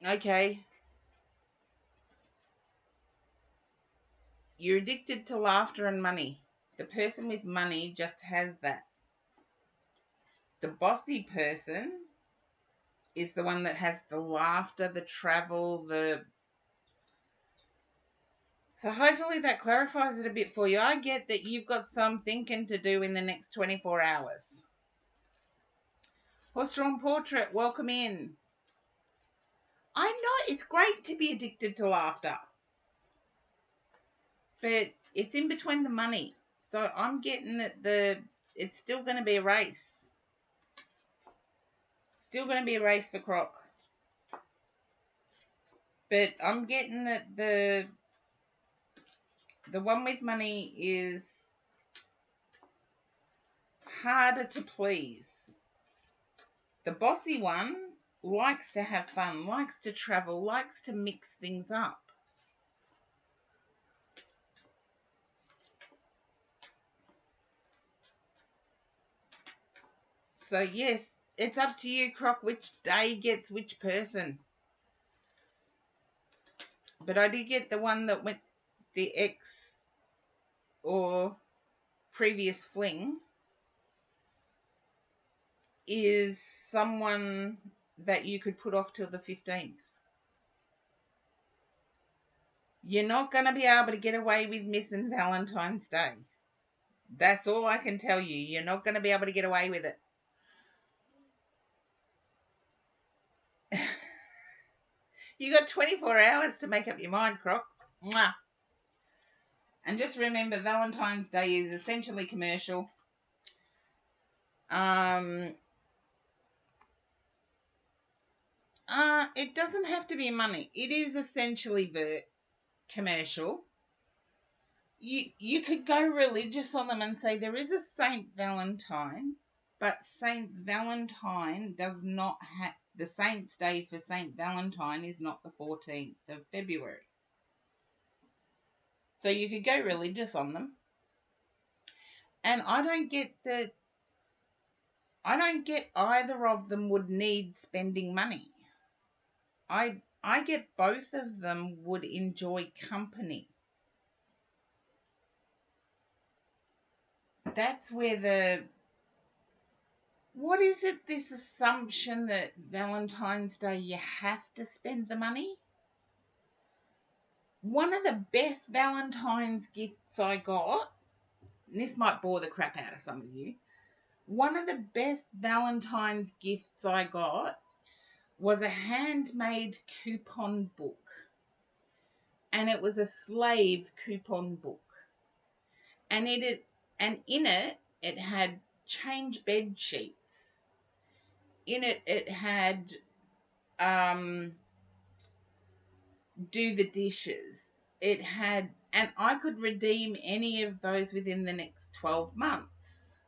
Okay. You're addicted to laughter and money. The person with money just has that. The bossy person is the one that has the laughter, the travel, the... So hopefully that clarifies it a bit for you. I get that you've got some thinking to do in the next 24 hours. Horse-drawn portrait, welcome in. I know, it's great to be addicted to laughter. But it's in between the money. So I'm getting that it's still going to be a race. Still going to be a race for Croc. But I'm getting that the one with money is harder to please. The bossy one likes to have fun, likes to travel, likes to mix things up. So yes, it's up to you, Croc, which day gets which person. But I did get the one that went the ex or previous fling is someone that you could put off till the 15th. You're not going to be able to get away with missing Valentine's Day. That's all I can tell you. You're not going to be able to get away with it. You got 24 hours to make up your mind, Croc. Mwah. And just remember, Valentine's Day is essentially commercial. It doesn't have to be money. It is essentially commercial. You could go religious on them and say there is a Saint Valentine, but Saint Valentine does not have the Saint's Day for Saint Valentine is not the 14th of February. So you could go religious on them. And I don't get either of them would need spending money. I get both of them would enjoy company. That's where what is it, this assumption that Valentine's Day you have to spend the money? One of the best Valentine's gifts I got, and this might bore the crap out of some of you, one of the best Valentine's gifts I got was a handmade coupon book. And it was a slave coupon book. And in it had change bed sheets. In it had do the dishes. It had, and I could redeem any of those within the next 12 months.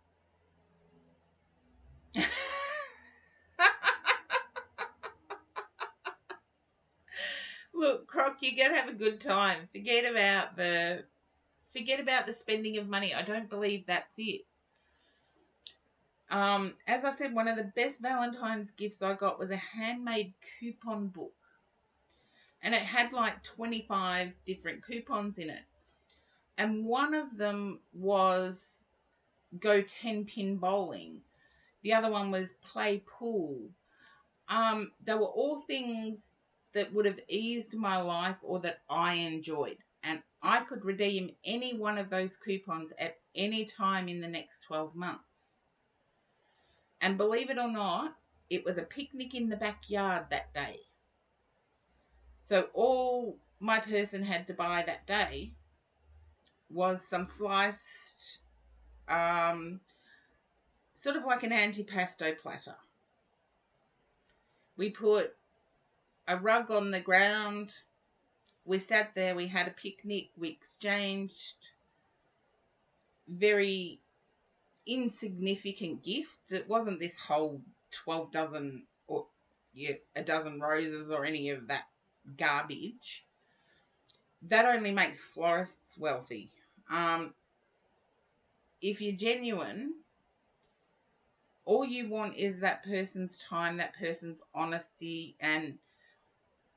Look, Croc, you're going to have a good time. Forget about the spending of money. I don't believe that's it. As I said, one of the best Valentine's gifts I got was a handmade coupon book. And it had like 25 different coupons in it. And one of them was go 10-pin bowling. The other one was play pool. They were all things that would have eased my life or that I enjoyed. And I could redeem any one of those coupons at any time in the next 12 months. And believe it or not, it was a picnic in the backyard that day. So all my person had to buy that day was some sliced, sort of like an antipasto platter. We put a rug on the ground. We sat there. We had a picnic. We exchanged very insignificant gifts. It wasn't this whole 12 dozen or a dozen roses or any of that garbage. That only makes florists wealthy. If you're genuine, all you want is that person's time, that person's honesty. And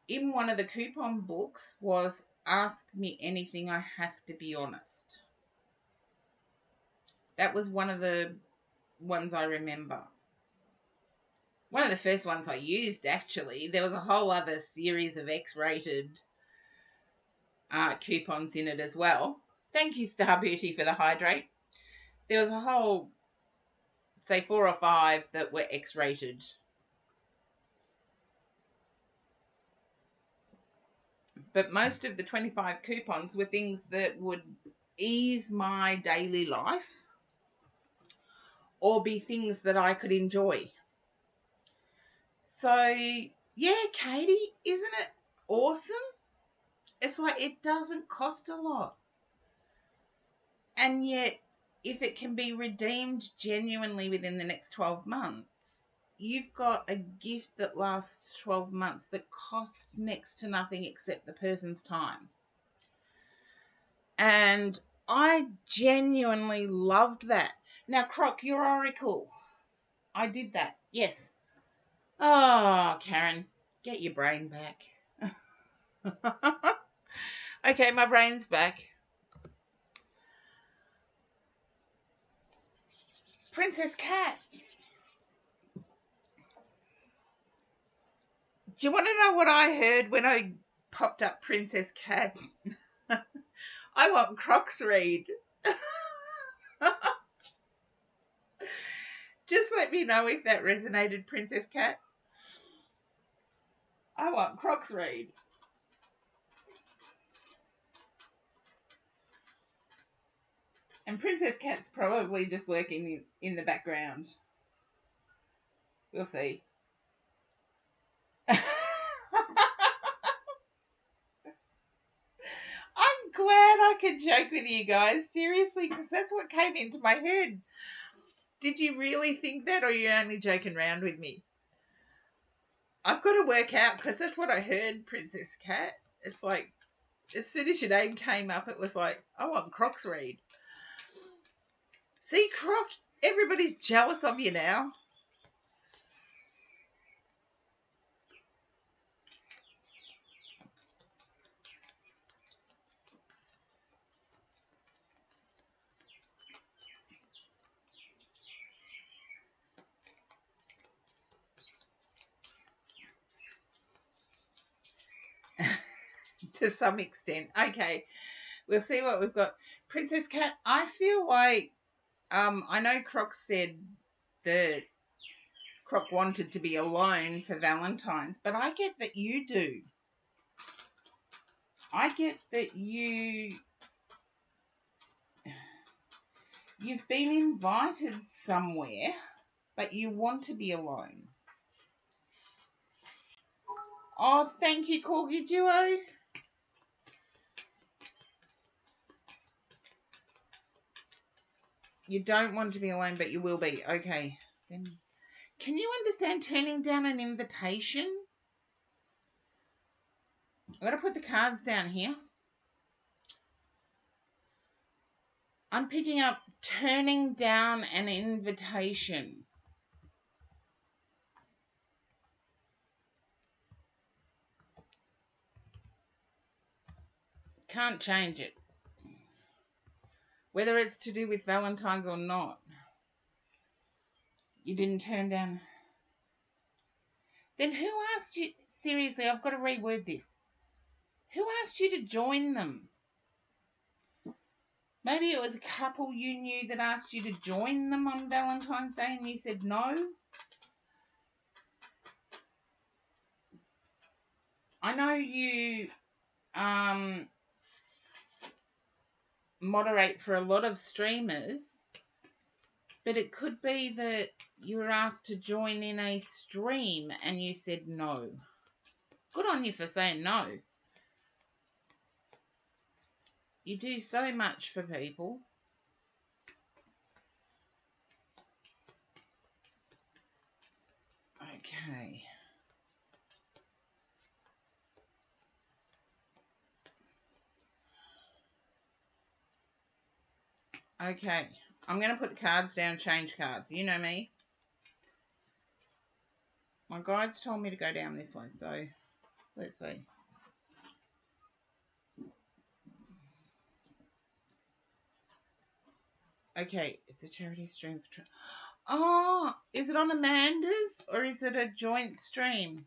in one of the coupon books was, ask me anything, I have to be honest. That was one of the ones I remember. One of the first ones I used, actually. There was a whole other series of X-rated coupons in it as well. Thank you, Star Beauty, for the hydrate. There was a whole, say, 4 or 5 that were X-rated. But most of the 25 coupons were things that would ease my daily life or be things that I could enjoy. So, yeah, Katie, isn't it awesome? It's like it doesn't cost a lot. And yet, if it can be redeemed genuinely within the next 12 months, you've got a gift that lasts 12 months that costs next to nothing except the person's time. And I genuinely loved that. Now, Croc, your oracle. I did that. Yes. Oh, Karen, get your brain back. Okay, my brain's back. Princess Cat. Do you want to know what I heard when I popped up Princess Cat? I want Croc's read. Just let me know if that resonated, Princess Cat. I want Croc's read. And Princess Cat's probably just lurking in the background. We'll see. I'm glad I could joke with you guys, seriously, because that's what came into my head. Did you really think that, or are you only joking around with me? I've got to work out, because that's what I heard, Princess Cat. It's like, as soon as your name came up, it was like, I want Croc's read. See, Croc, everybody's jealous of you now. To some extent. Okay, we'll see what we've got. Princess Cat, I feel like, I know Croc said that Croc wanted to be alone for Valentine's, but I get that you do. I get that you've been invited somewhere, but you want to be alone. Oh, thank you, Corgi Duo. You don't want to be alone, but you will be. Okay. Then, can you understand turning down an invitation? I'm going to put the cards down here. I'm picking up turning down an invitation. Can't change it. Whether it's to do with Valentine's or not. You didn't turn down. Then who asked you? Seriously, I've got to reword this. Who asked you to join them? Maybe it was a couple you knew that asked you to join them on Valentine's Day and you said no. I know you moderate for a lot of streamers, but it could be that you were asked to join in a stream and you said no. Good on you for saying no. You do so much for people. Okay. Okay. I'm going to put the cards down, change cards. You know me. My guides told me to go down this way, so let's see. Okay, it's a charity stream for... Oh, is it on Amanda's or is it a joint stream?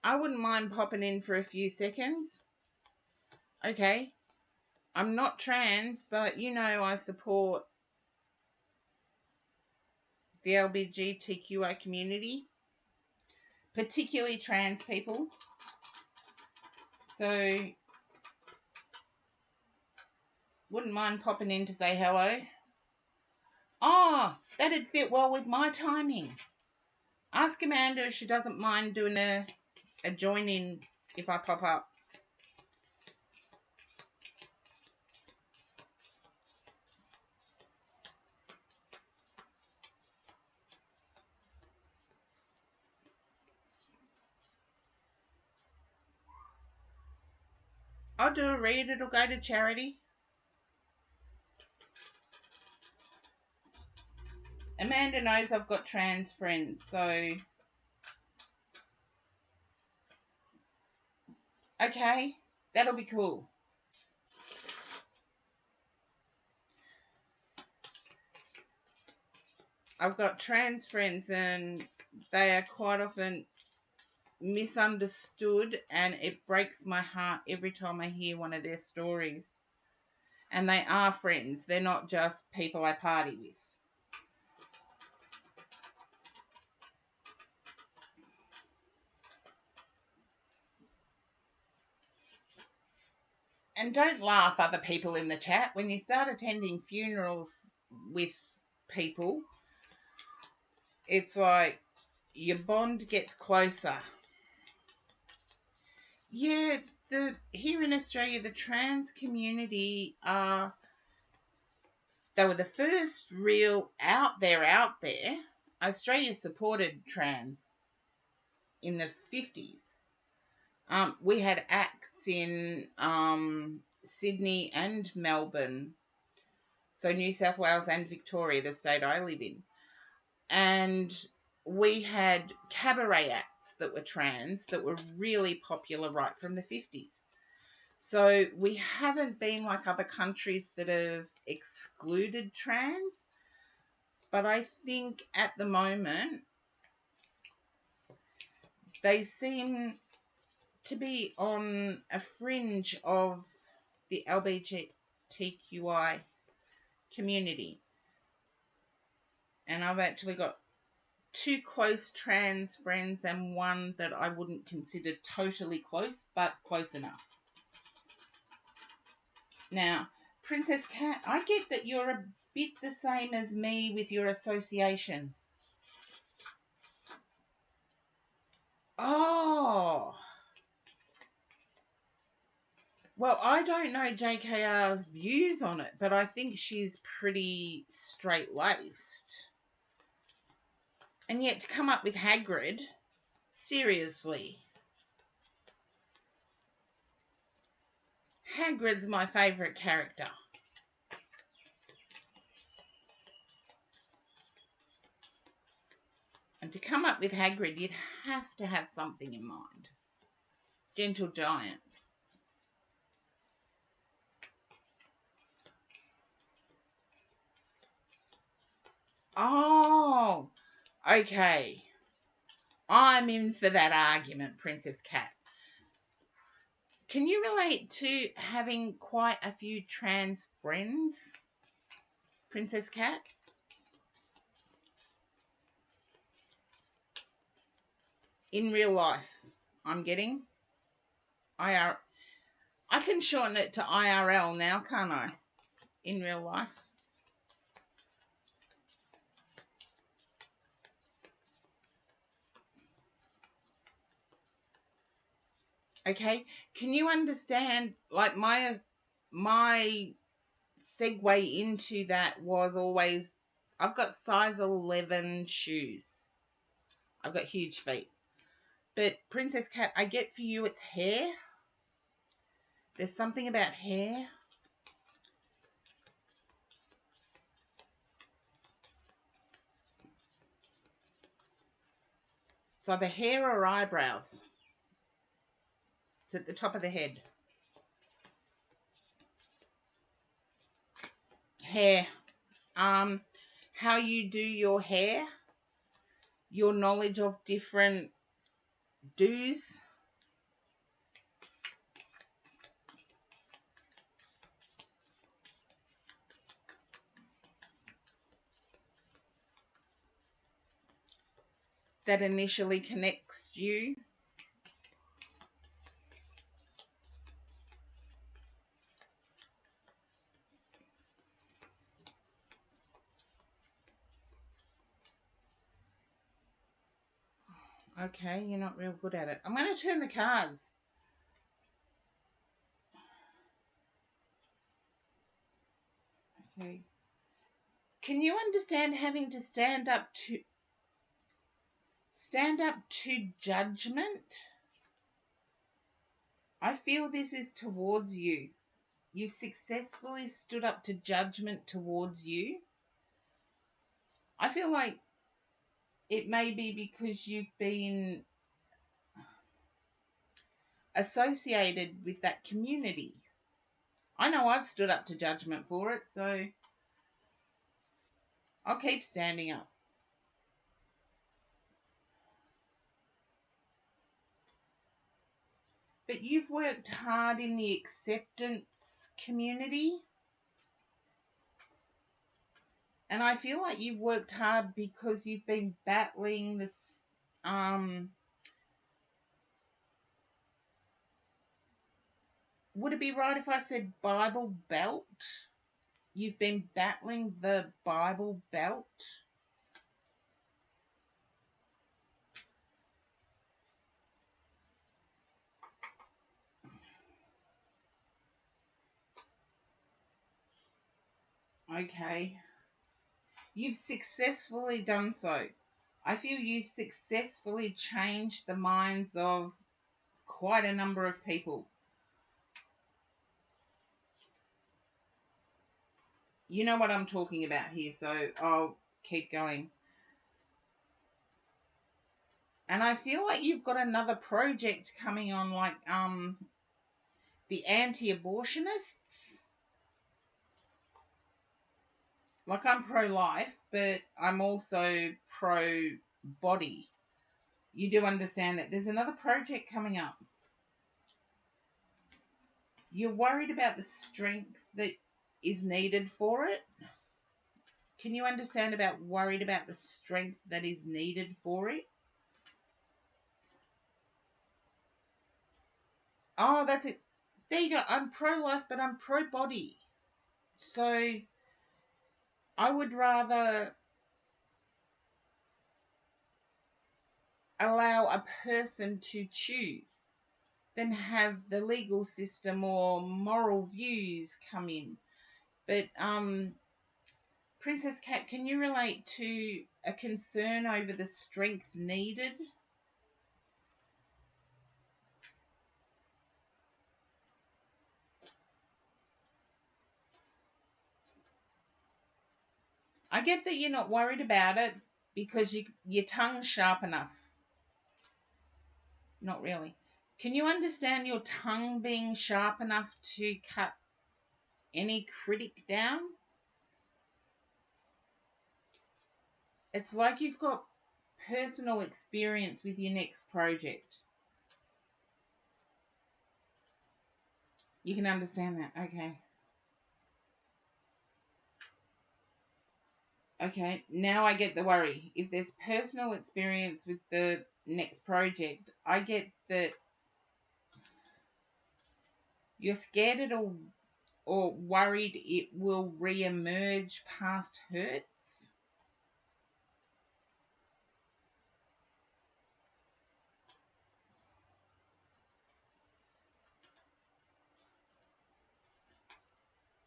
I wouldn't mind popping in for a few seconds. Okay. I'm not trans, but you know I support the LGBTQI community, particularly trans people. So Wouldn't mind popping in to say hello. Oh, that'd fit well with my timing. Ask Amanda if she doesn't mind doing a join-in if I pop up. I'll do a read. It'll go to charity. Amanda knows I've got trans friends, so... Okay, that'll be cool. I've got trans friends and they are quite often misunderstood, and it breaks my heart every time I hear one of their stories. And they are friends. They're not just people I party with. And don't laugh, other people in the chat. When you start attending funerals with people, it's like your bond gets closer. Yeah, here in Australia, the trans community they were the first real out there. Australia supported trans in the 50s. We had acts in Sydney and Melbourne, so New South Wales and Victoria, the state I live in. And we had cabaret acts that were trans that were really popular right from the 50s. So we haven't been like other countries that have excluded trans, but I think at the moment they seem to be on a fringe of the LGBTQI community. And I've actually got 2 close trans friends and one that I wouldn't consider totally close, but close enough. Now, Princess Cat, I get that you're a bit the same as me with your association. Oh. Well, I don't know JKR's views on it, but I think she's pretty straight-laced. And yet to come up with Hagrid, seriously. Hagrid's my favourite character. And to come up with Hagrid, you'd have to have something in mind. Gentle Giant. Oh, okay. I'm in for that argument, Princess Cat. Can you relate to having quite a few trans friends, Princess Cat? In real life, I'm getting IR. I can shorten it to IRL now, can't I? In real life. Okay, can you understand, like my segue into that was always, I've got size 11 shoes. I've got huge feet. But Princess Cat, I get for you it's hair. There's something about hair. It's either hair or eyebrows. It's at the top of the head. Hair. How you do your hair. Your knowledge of different do's. That initially connects you. Okay, you're not real good at it. I'm going to turn the cards. Okay. Can you understand having to stand up to judgment? I feel this is towards you. You've successfully stood up to judgment towards you. I feel like it may be because you've been associated with that community. I know I've stood up to judgment for it, so I'll keep standing up. But you've worked hard in the acceptance community. And I feel like you've worked hard because you've been battling this would it be right if I said Bible Belt? You've been battling the Bible Belt. Okay. You've successfully done so. I feel you've successfully changed the minds of quite a number of people. You know what I'm talking about here, so I'll keep going. And I feel like you've got another project coming on, like the anti-abortionists. Like, I'm pro-life, but I'm also pro-body. You do understand that there's another project coming up. You're worried about the strength that is needed for it. Can you understand about worried about the strength that is needed for it? Oh, that's it. There you go. I'm pro-life, but I'm pro-body. So I would rather allow a person to choose than have the legal system or moral views come in. But Princess Cat, can you relate to a concern over the strength needed? I get that you're not worried about it because your tongue's sharp enough. Not really. Can you understand your tongue being sharp enough to cut any critic down? It's like you've got personal experience with your next project. You can understand that. Okay. Okay, now I get the worry. If there's personal experience with the next project, I get that you're scared or worried it will re-emerge past hurts.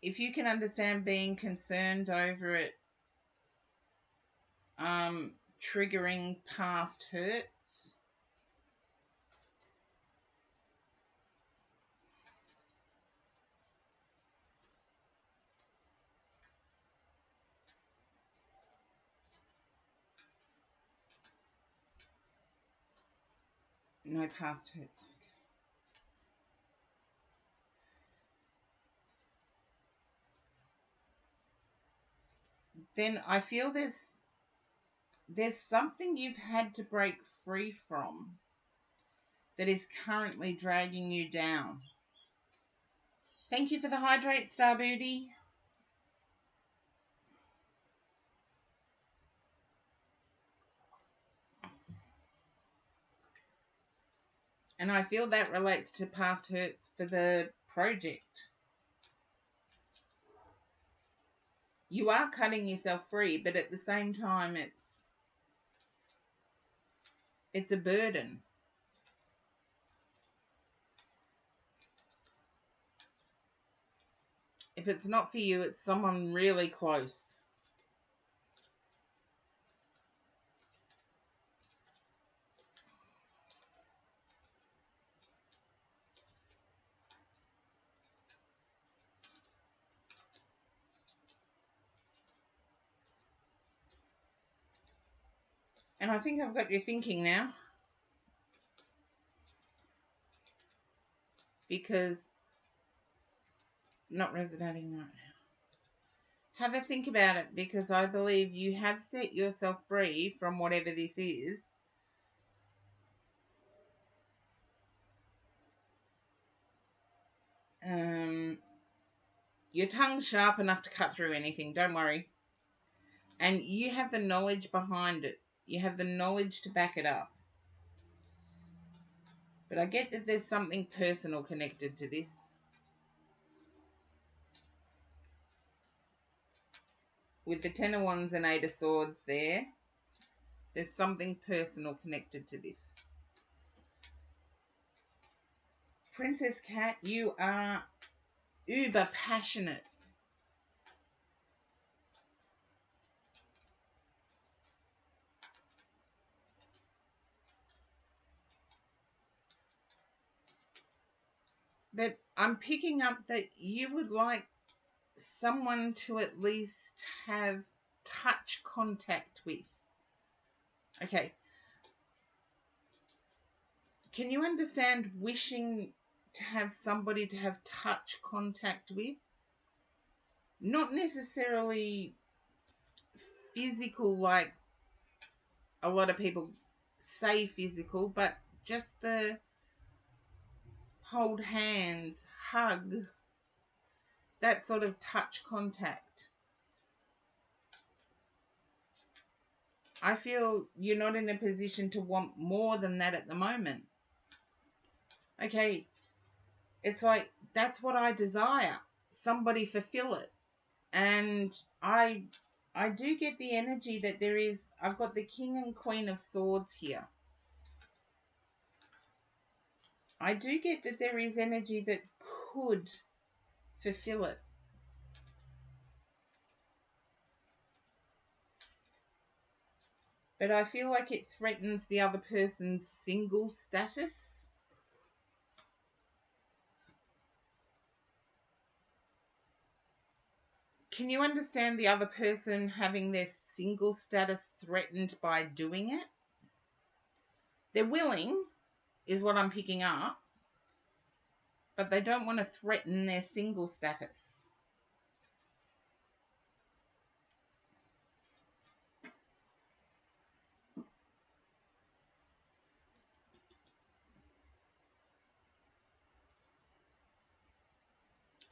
If you can understand being concerned over it triggering past hurts. No past hurts. Then I feel there's something you've had to break free from that is currently dragging you down. Thank you for the hydrate, Star Booty. And I feel that relates to past hurts for the project. You are cutting yourself free, but at the same time, it's It's a burden. If it's not for you, it's someone really close. And I think I've got you thinking now. Because not resonating right now. Have a think about it, because I believe you have set yourself free from whatever this is. Your tongue's sharp enough to cut through anything, don't worry. And you have the knowledge behind it. You have the knowledge to back it up. But I get that there's something personal connected to this. With the Ten of Wands and Eight of Swords there's something personal connected to this. Princess Cat, you are uber passionate. But I'm picking up that you would like someone to at least have touch contact with. Okay. Can you understand wishing to have somebody to have touch contact with? Not necessarily physical, like a lot of people say physical, but just the hold hands, hug, that sort of touch contact. I feel you're not in a position to want more than that at the moment. Okay, it's like, that's what I desire. Somebody fulfill it. And I do get the energy that there is, I've got the King and Queen of Swords here. I do get that there is energy that could fulfill it. But I feel like it threatens the other person's single status. Can you understand the other person having their single status threatened by doing it? They're willing, is what I'm picking up, but they don't want to threaten their single status.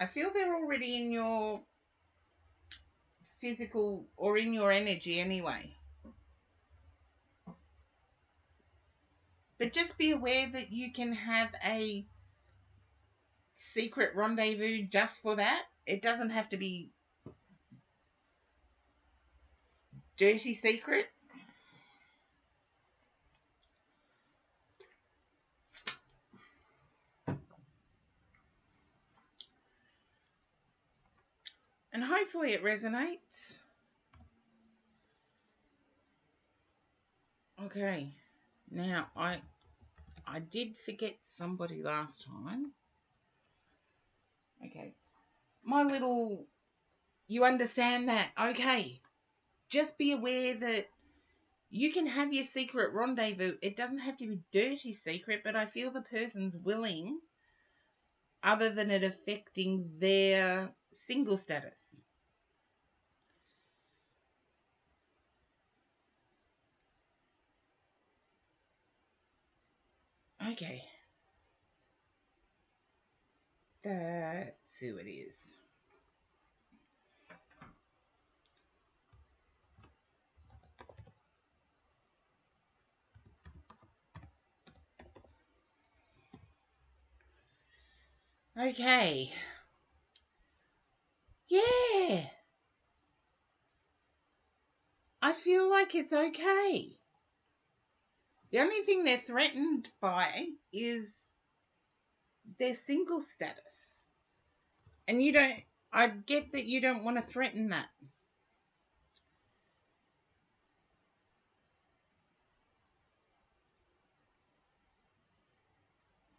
I feel they're already in your physical or in your energy anyway. But just be aware that you can have a secret rendezvous just for that. It doesn't have to be dirty secret. And hopefully it resonates. Okay. Now, I did forget somebody last time. Okay. My little... You understand that. Okay. Just be aware that you can have your secret rendezvous. It doesn't have to be dirty secret, but I feel the person's willing, other than it affecting their single status. Okay. That's who it is. Okay. Yeah. I feel like it's okay. The only thing they're threatened by is their single status. And I get that you don't want to threaten that.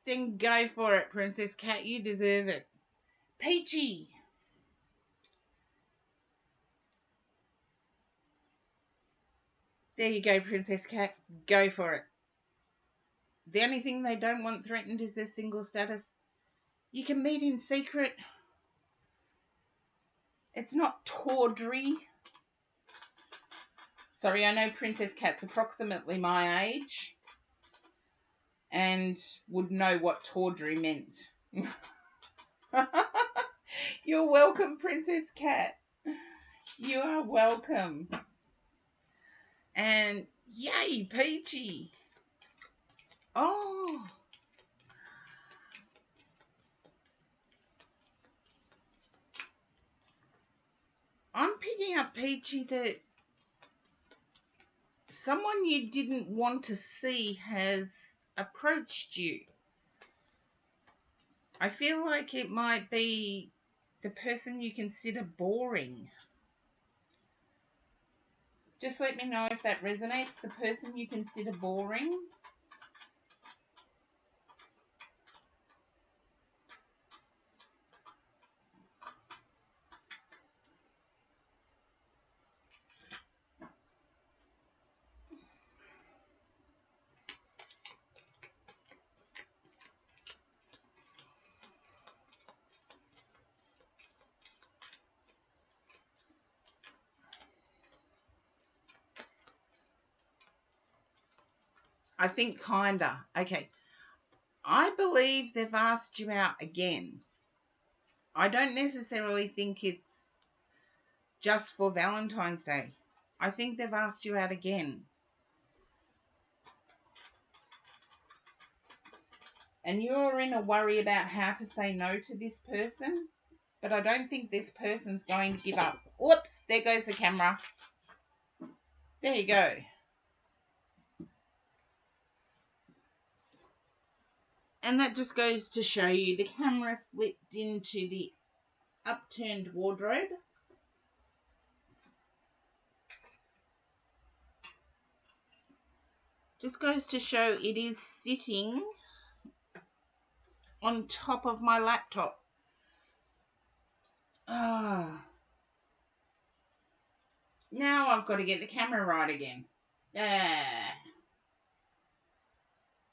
Then go for it, Princess Cat. You deserve it. Peachy. There you go, Princess Cat. Go for it. The only thing they don't want threatened is their single status. You can meet in secret. It's not tawdry. Sorry, I know Princess Cat's approximately my age and would know what tawdry meant. You're welcome, Princess Cat. You are welcome. And yay, Peachy. Oh. I'm picking up, Peachy, that someone you didn't want to see has approached you. I feel like it might be the person you consider boring. Just let me know if that resonates. The person you consider boring. I think kinda. Okay. I believe they've asked you out again. I don't necessarily think it's just for Valentine's Day. I think they've asked you out again. And you're in a worry about how to say no to this person. But I don't think this person's going to give up. Whoops, there goes the camera. There you go. And that just goes to show you the camera flipped into the upturned wardrobe. Just goes to show it is sitting on top of my laptop. Ah. Now I've got to get the camera right again.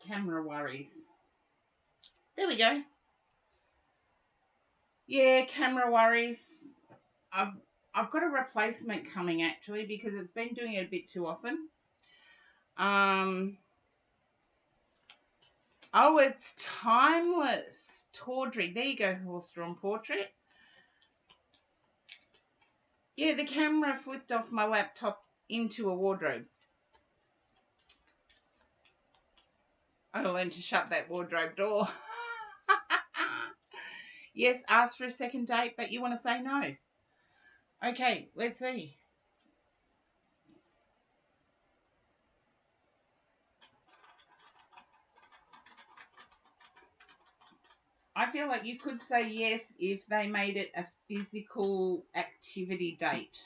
Camera worries. There we go. Yeah, camera worries. I've got a replacement coming actually because it's been doing it a bit too often. Oh, it's timeless. Tawdry. There you go, horse-drawn portrait. Yeah, the camera flipped off my laptop into a wardrobe. I gotta learn to shut that wardrobe door. Yes, ask for a second date, but you want to say no. Okay, let's see. I feel like you could say yes if they made it a physical activity date.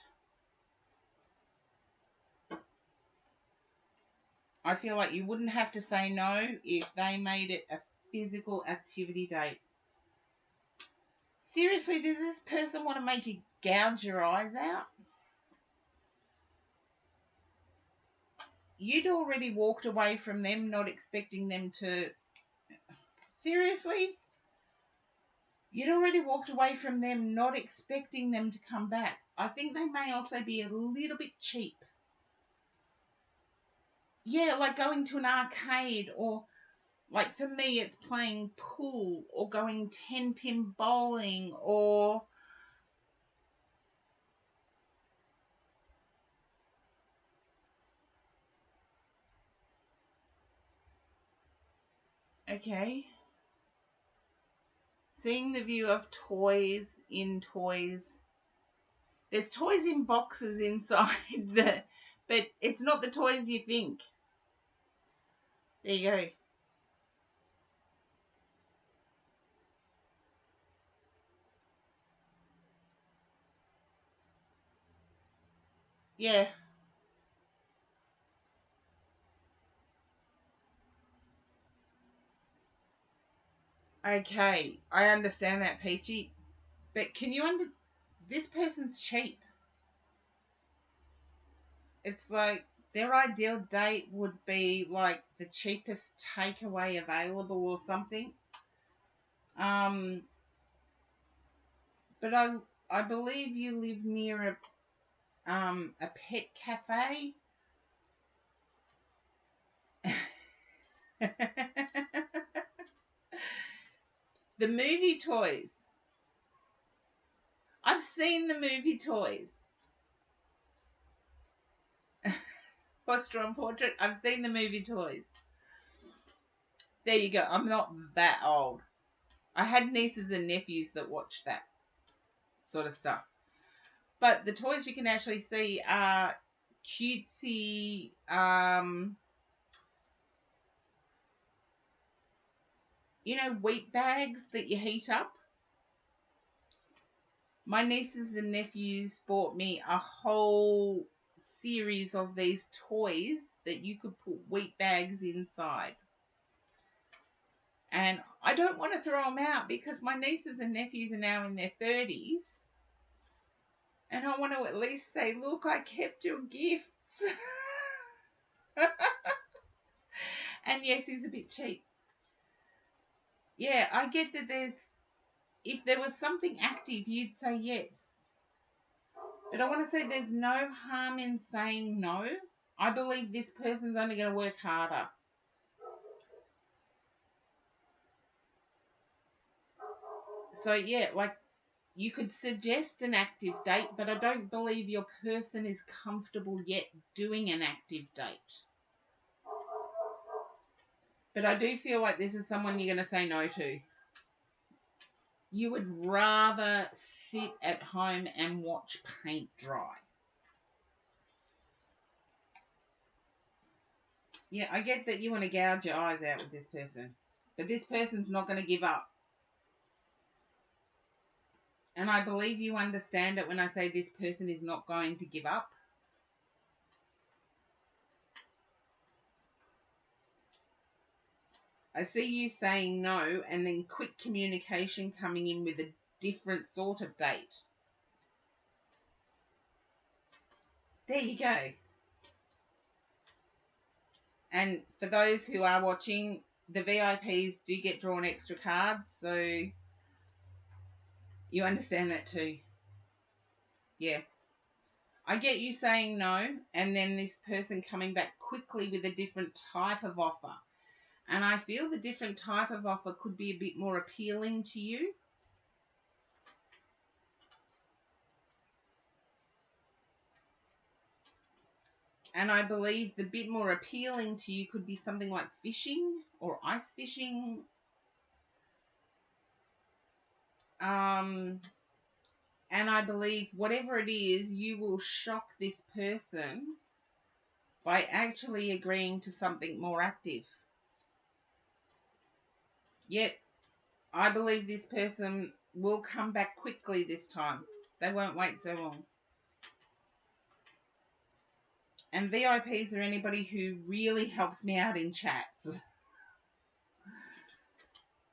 I feel like you wouldn't have to say no if they made it a physical activity date. Seriously, does this person want to make you gouge your eyes out? You'd already walked away from them, not expecting them to... Seriously? You'd already walked away from them, not expecting them to come back. I think they may also be a little bit cheap. Yeah, like going to an arcade, or like for me it's playing pool or going 10-pin bowling or... Okay. Seeing the view of toys in toys. There's toys in boxes inside but it's not the toys you think. There you go. Yeah. Okay. I understand that, Peachy. But can you this person's cheap. It's like their ideal date would be like the cheapest takeaway available or something. Um, but I believe you live near a pet cafe. The movie toys. I've seen the movie toys. Poster on portrait. I've seen the movie toys. There you go. I'm not that old. I had nieces and nephews that watched that sort of stuff. But the toys you can actually see are cutesy, wheat bags that you heat up. My nieces and nephews bought me a whole series of these toys that you could put wheat bags inside. And I don't want to throw them out because my nieces and nephews are now in their 30s. And I want to at least say, look, I kept your gifts. And yes, he's a bit cheap. Yeah, I get that if there was something active, you'd say yes. But I want to say there's no harm in saying no. I believe this person's only going to work harder. So, yeah, like you could suggest an active date, but I don't believe your person is comfortable yet doing an active date. But I do feel like this is someone you're going to say no to. You would rather sit at home and watch paint dry. Yeah, I get that you want to gouge your eyes out with this person. But this person's not going to give up. And I believe you understand it when I say this person is not going to give up. I see you saying no and then quick communication coming in with a different sort of date. There you go. And for those who are watching, the VIPs do get drawn extra cards, so you understand that too. Yeah. I get you saying no, and then this person coming back quickly with a different type of offer. And I feel the different type of offer could be a bit more appealing to you. And I believe the bit more appealing to you could be something like fishing or ice fishing. And I believe whatever it is, you will shock this person by actually agreeing to something more active. Yet, I believe this person will come back quickly this time. They won't wait so long. And VIPs are anybody who really helps me out in chats.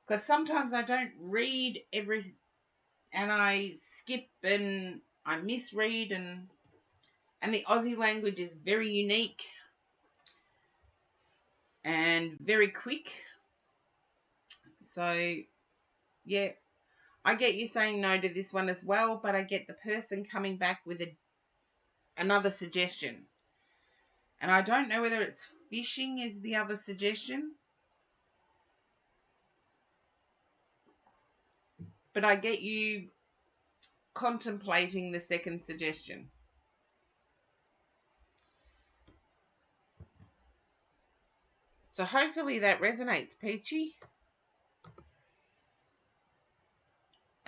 Because sometimes I don't read and I skip and I misread and the Aussie language is very unique and very quick. So, yeah, I get you saying no to this one as well, but I get the person coming back with another suggestion. And I don't know whether it's fishing is the other suggestion. But I get you contemplating the second suggestion. So hopefully that resonates, Peachy.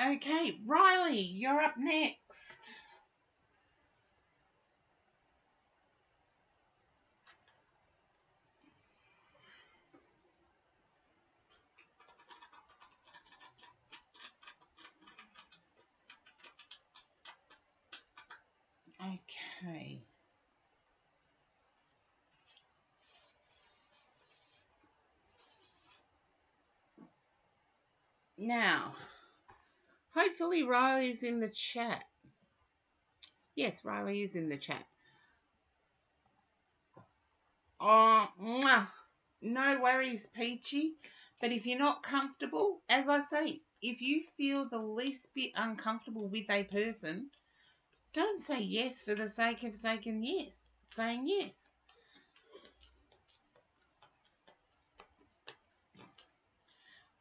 Okay, Riley, you're up next. Okay. Now, hopefully Riley's in the chat. Yes, Riley is in the chat. Oh, mwah. No worries, Peachy. But if you're not comfortable, as I say, if you feel the least bit uncomfortable with a person, don't say yes for the sake of saying yes.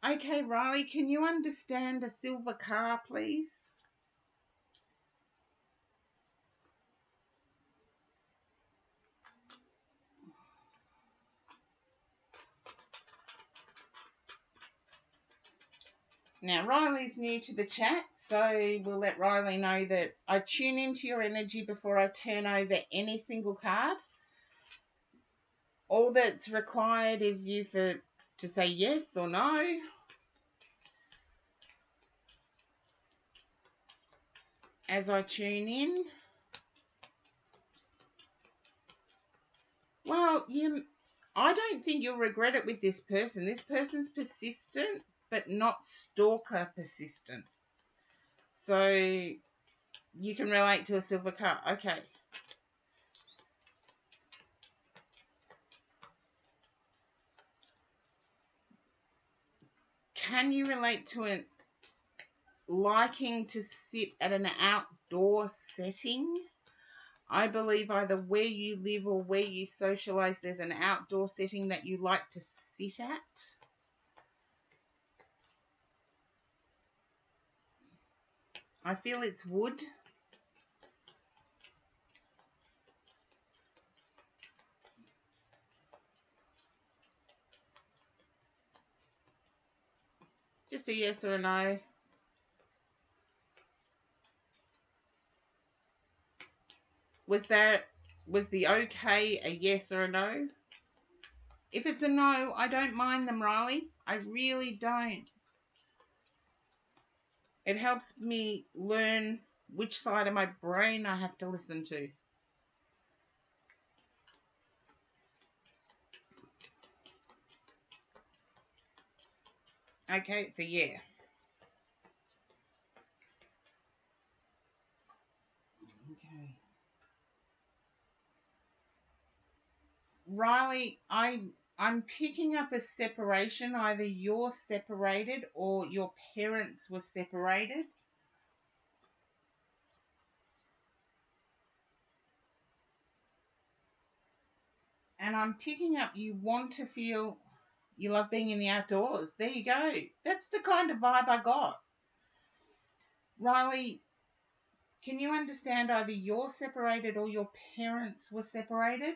Okay, Riley, can you understand a silver car, please? Now, Riley's new to the chat, so we'll let Riley know that I tune into your energy before I turn over any single card. All that's required is you to say yes or no. As I tune in. Well, I don't think you'll regret it with this person. This person's persistent, but not stalker persistent. So you can relate to a silver car. Okay. Can you relate to it liking to sit at an outdoor setting? I believe either where you live or where you socialise, there's an outdoor setting that you like to sit at. I feel it's wood. Just a yes or a no. Was the okay a yes or a no? If it's a no, I don't mind them, Riley. I really don't. It helps me learn which side of my brain I have to listen to. Okay, it's a yeah. Okay. Riley, I'm picking up a separation. Either you're separated or your parents were separated. And I'm picking up you want to feel you love being in the outdoors. There you go. That's the kind of vibe I got. Riley, can you understand either you're separated or your parents were separated?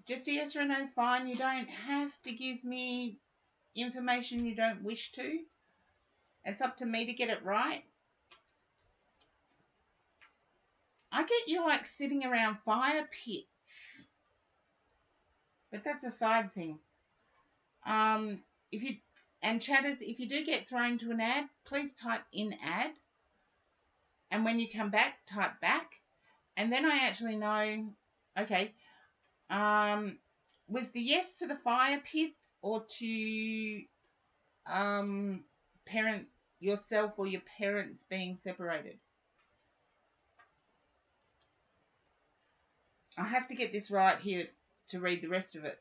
Just a yes or a no is fine. You don't have to give me information you don't wish to. It's up to me to get it right. I get you like sitting around fire pits, but that's a side thing. If you and chatters, if you do get thrown to an ad, please type in ad, and when you come back, type back, and then I actually know. Okay, was the yes to the fire pits or to parent yourself or your parents being separated? I have to get this right here to read the rest of it.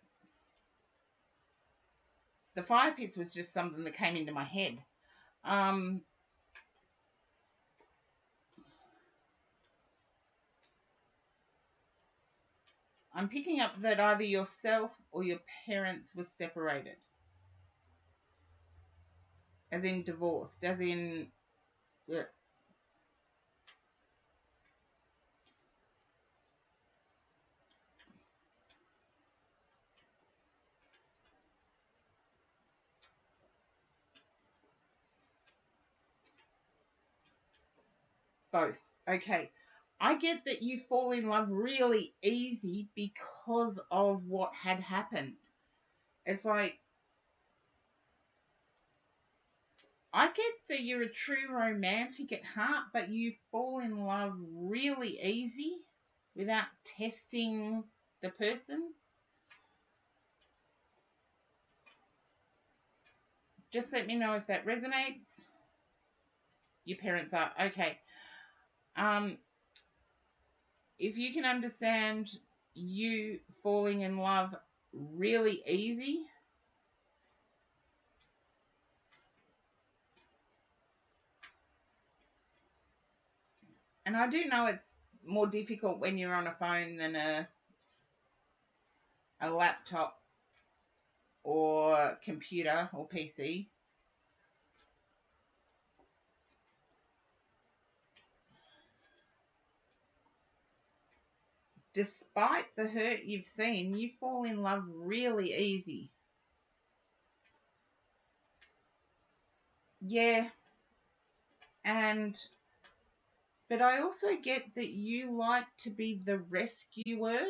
The fire pits was just something that came into my head. I'm picking up that either yourself or your parents were separated. As in divorced, as in... both. Okay. I get that you fall in love really easy because of what had happened. It's like, I get that you're a true romantic at heart, but you fall in love really easy without testing the person. Just let me know if that resonates. Your parents are okay. Um, if you can understand you falling in love really easy, and I do know it's more difficult when you're on a phone than a laptop or computer or PC. Despite the hurt you've seen, you fall in love really easy. Yeah, and but I also get that you like to be the rescuer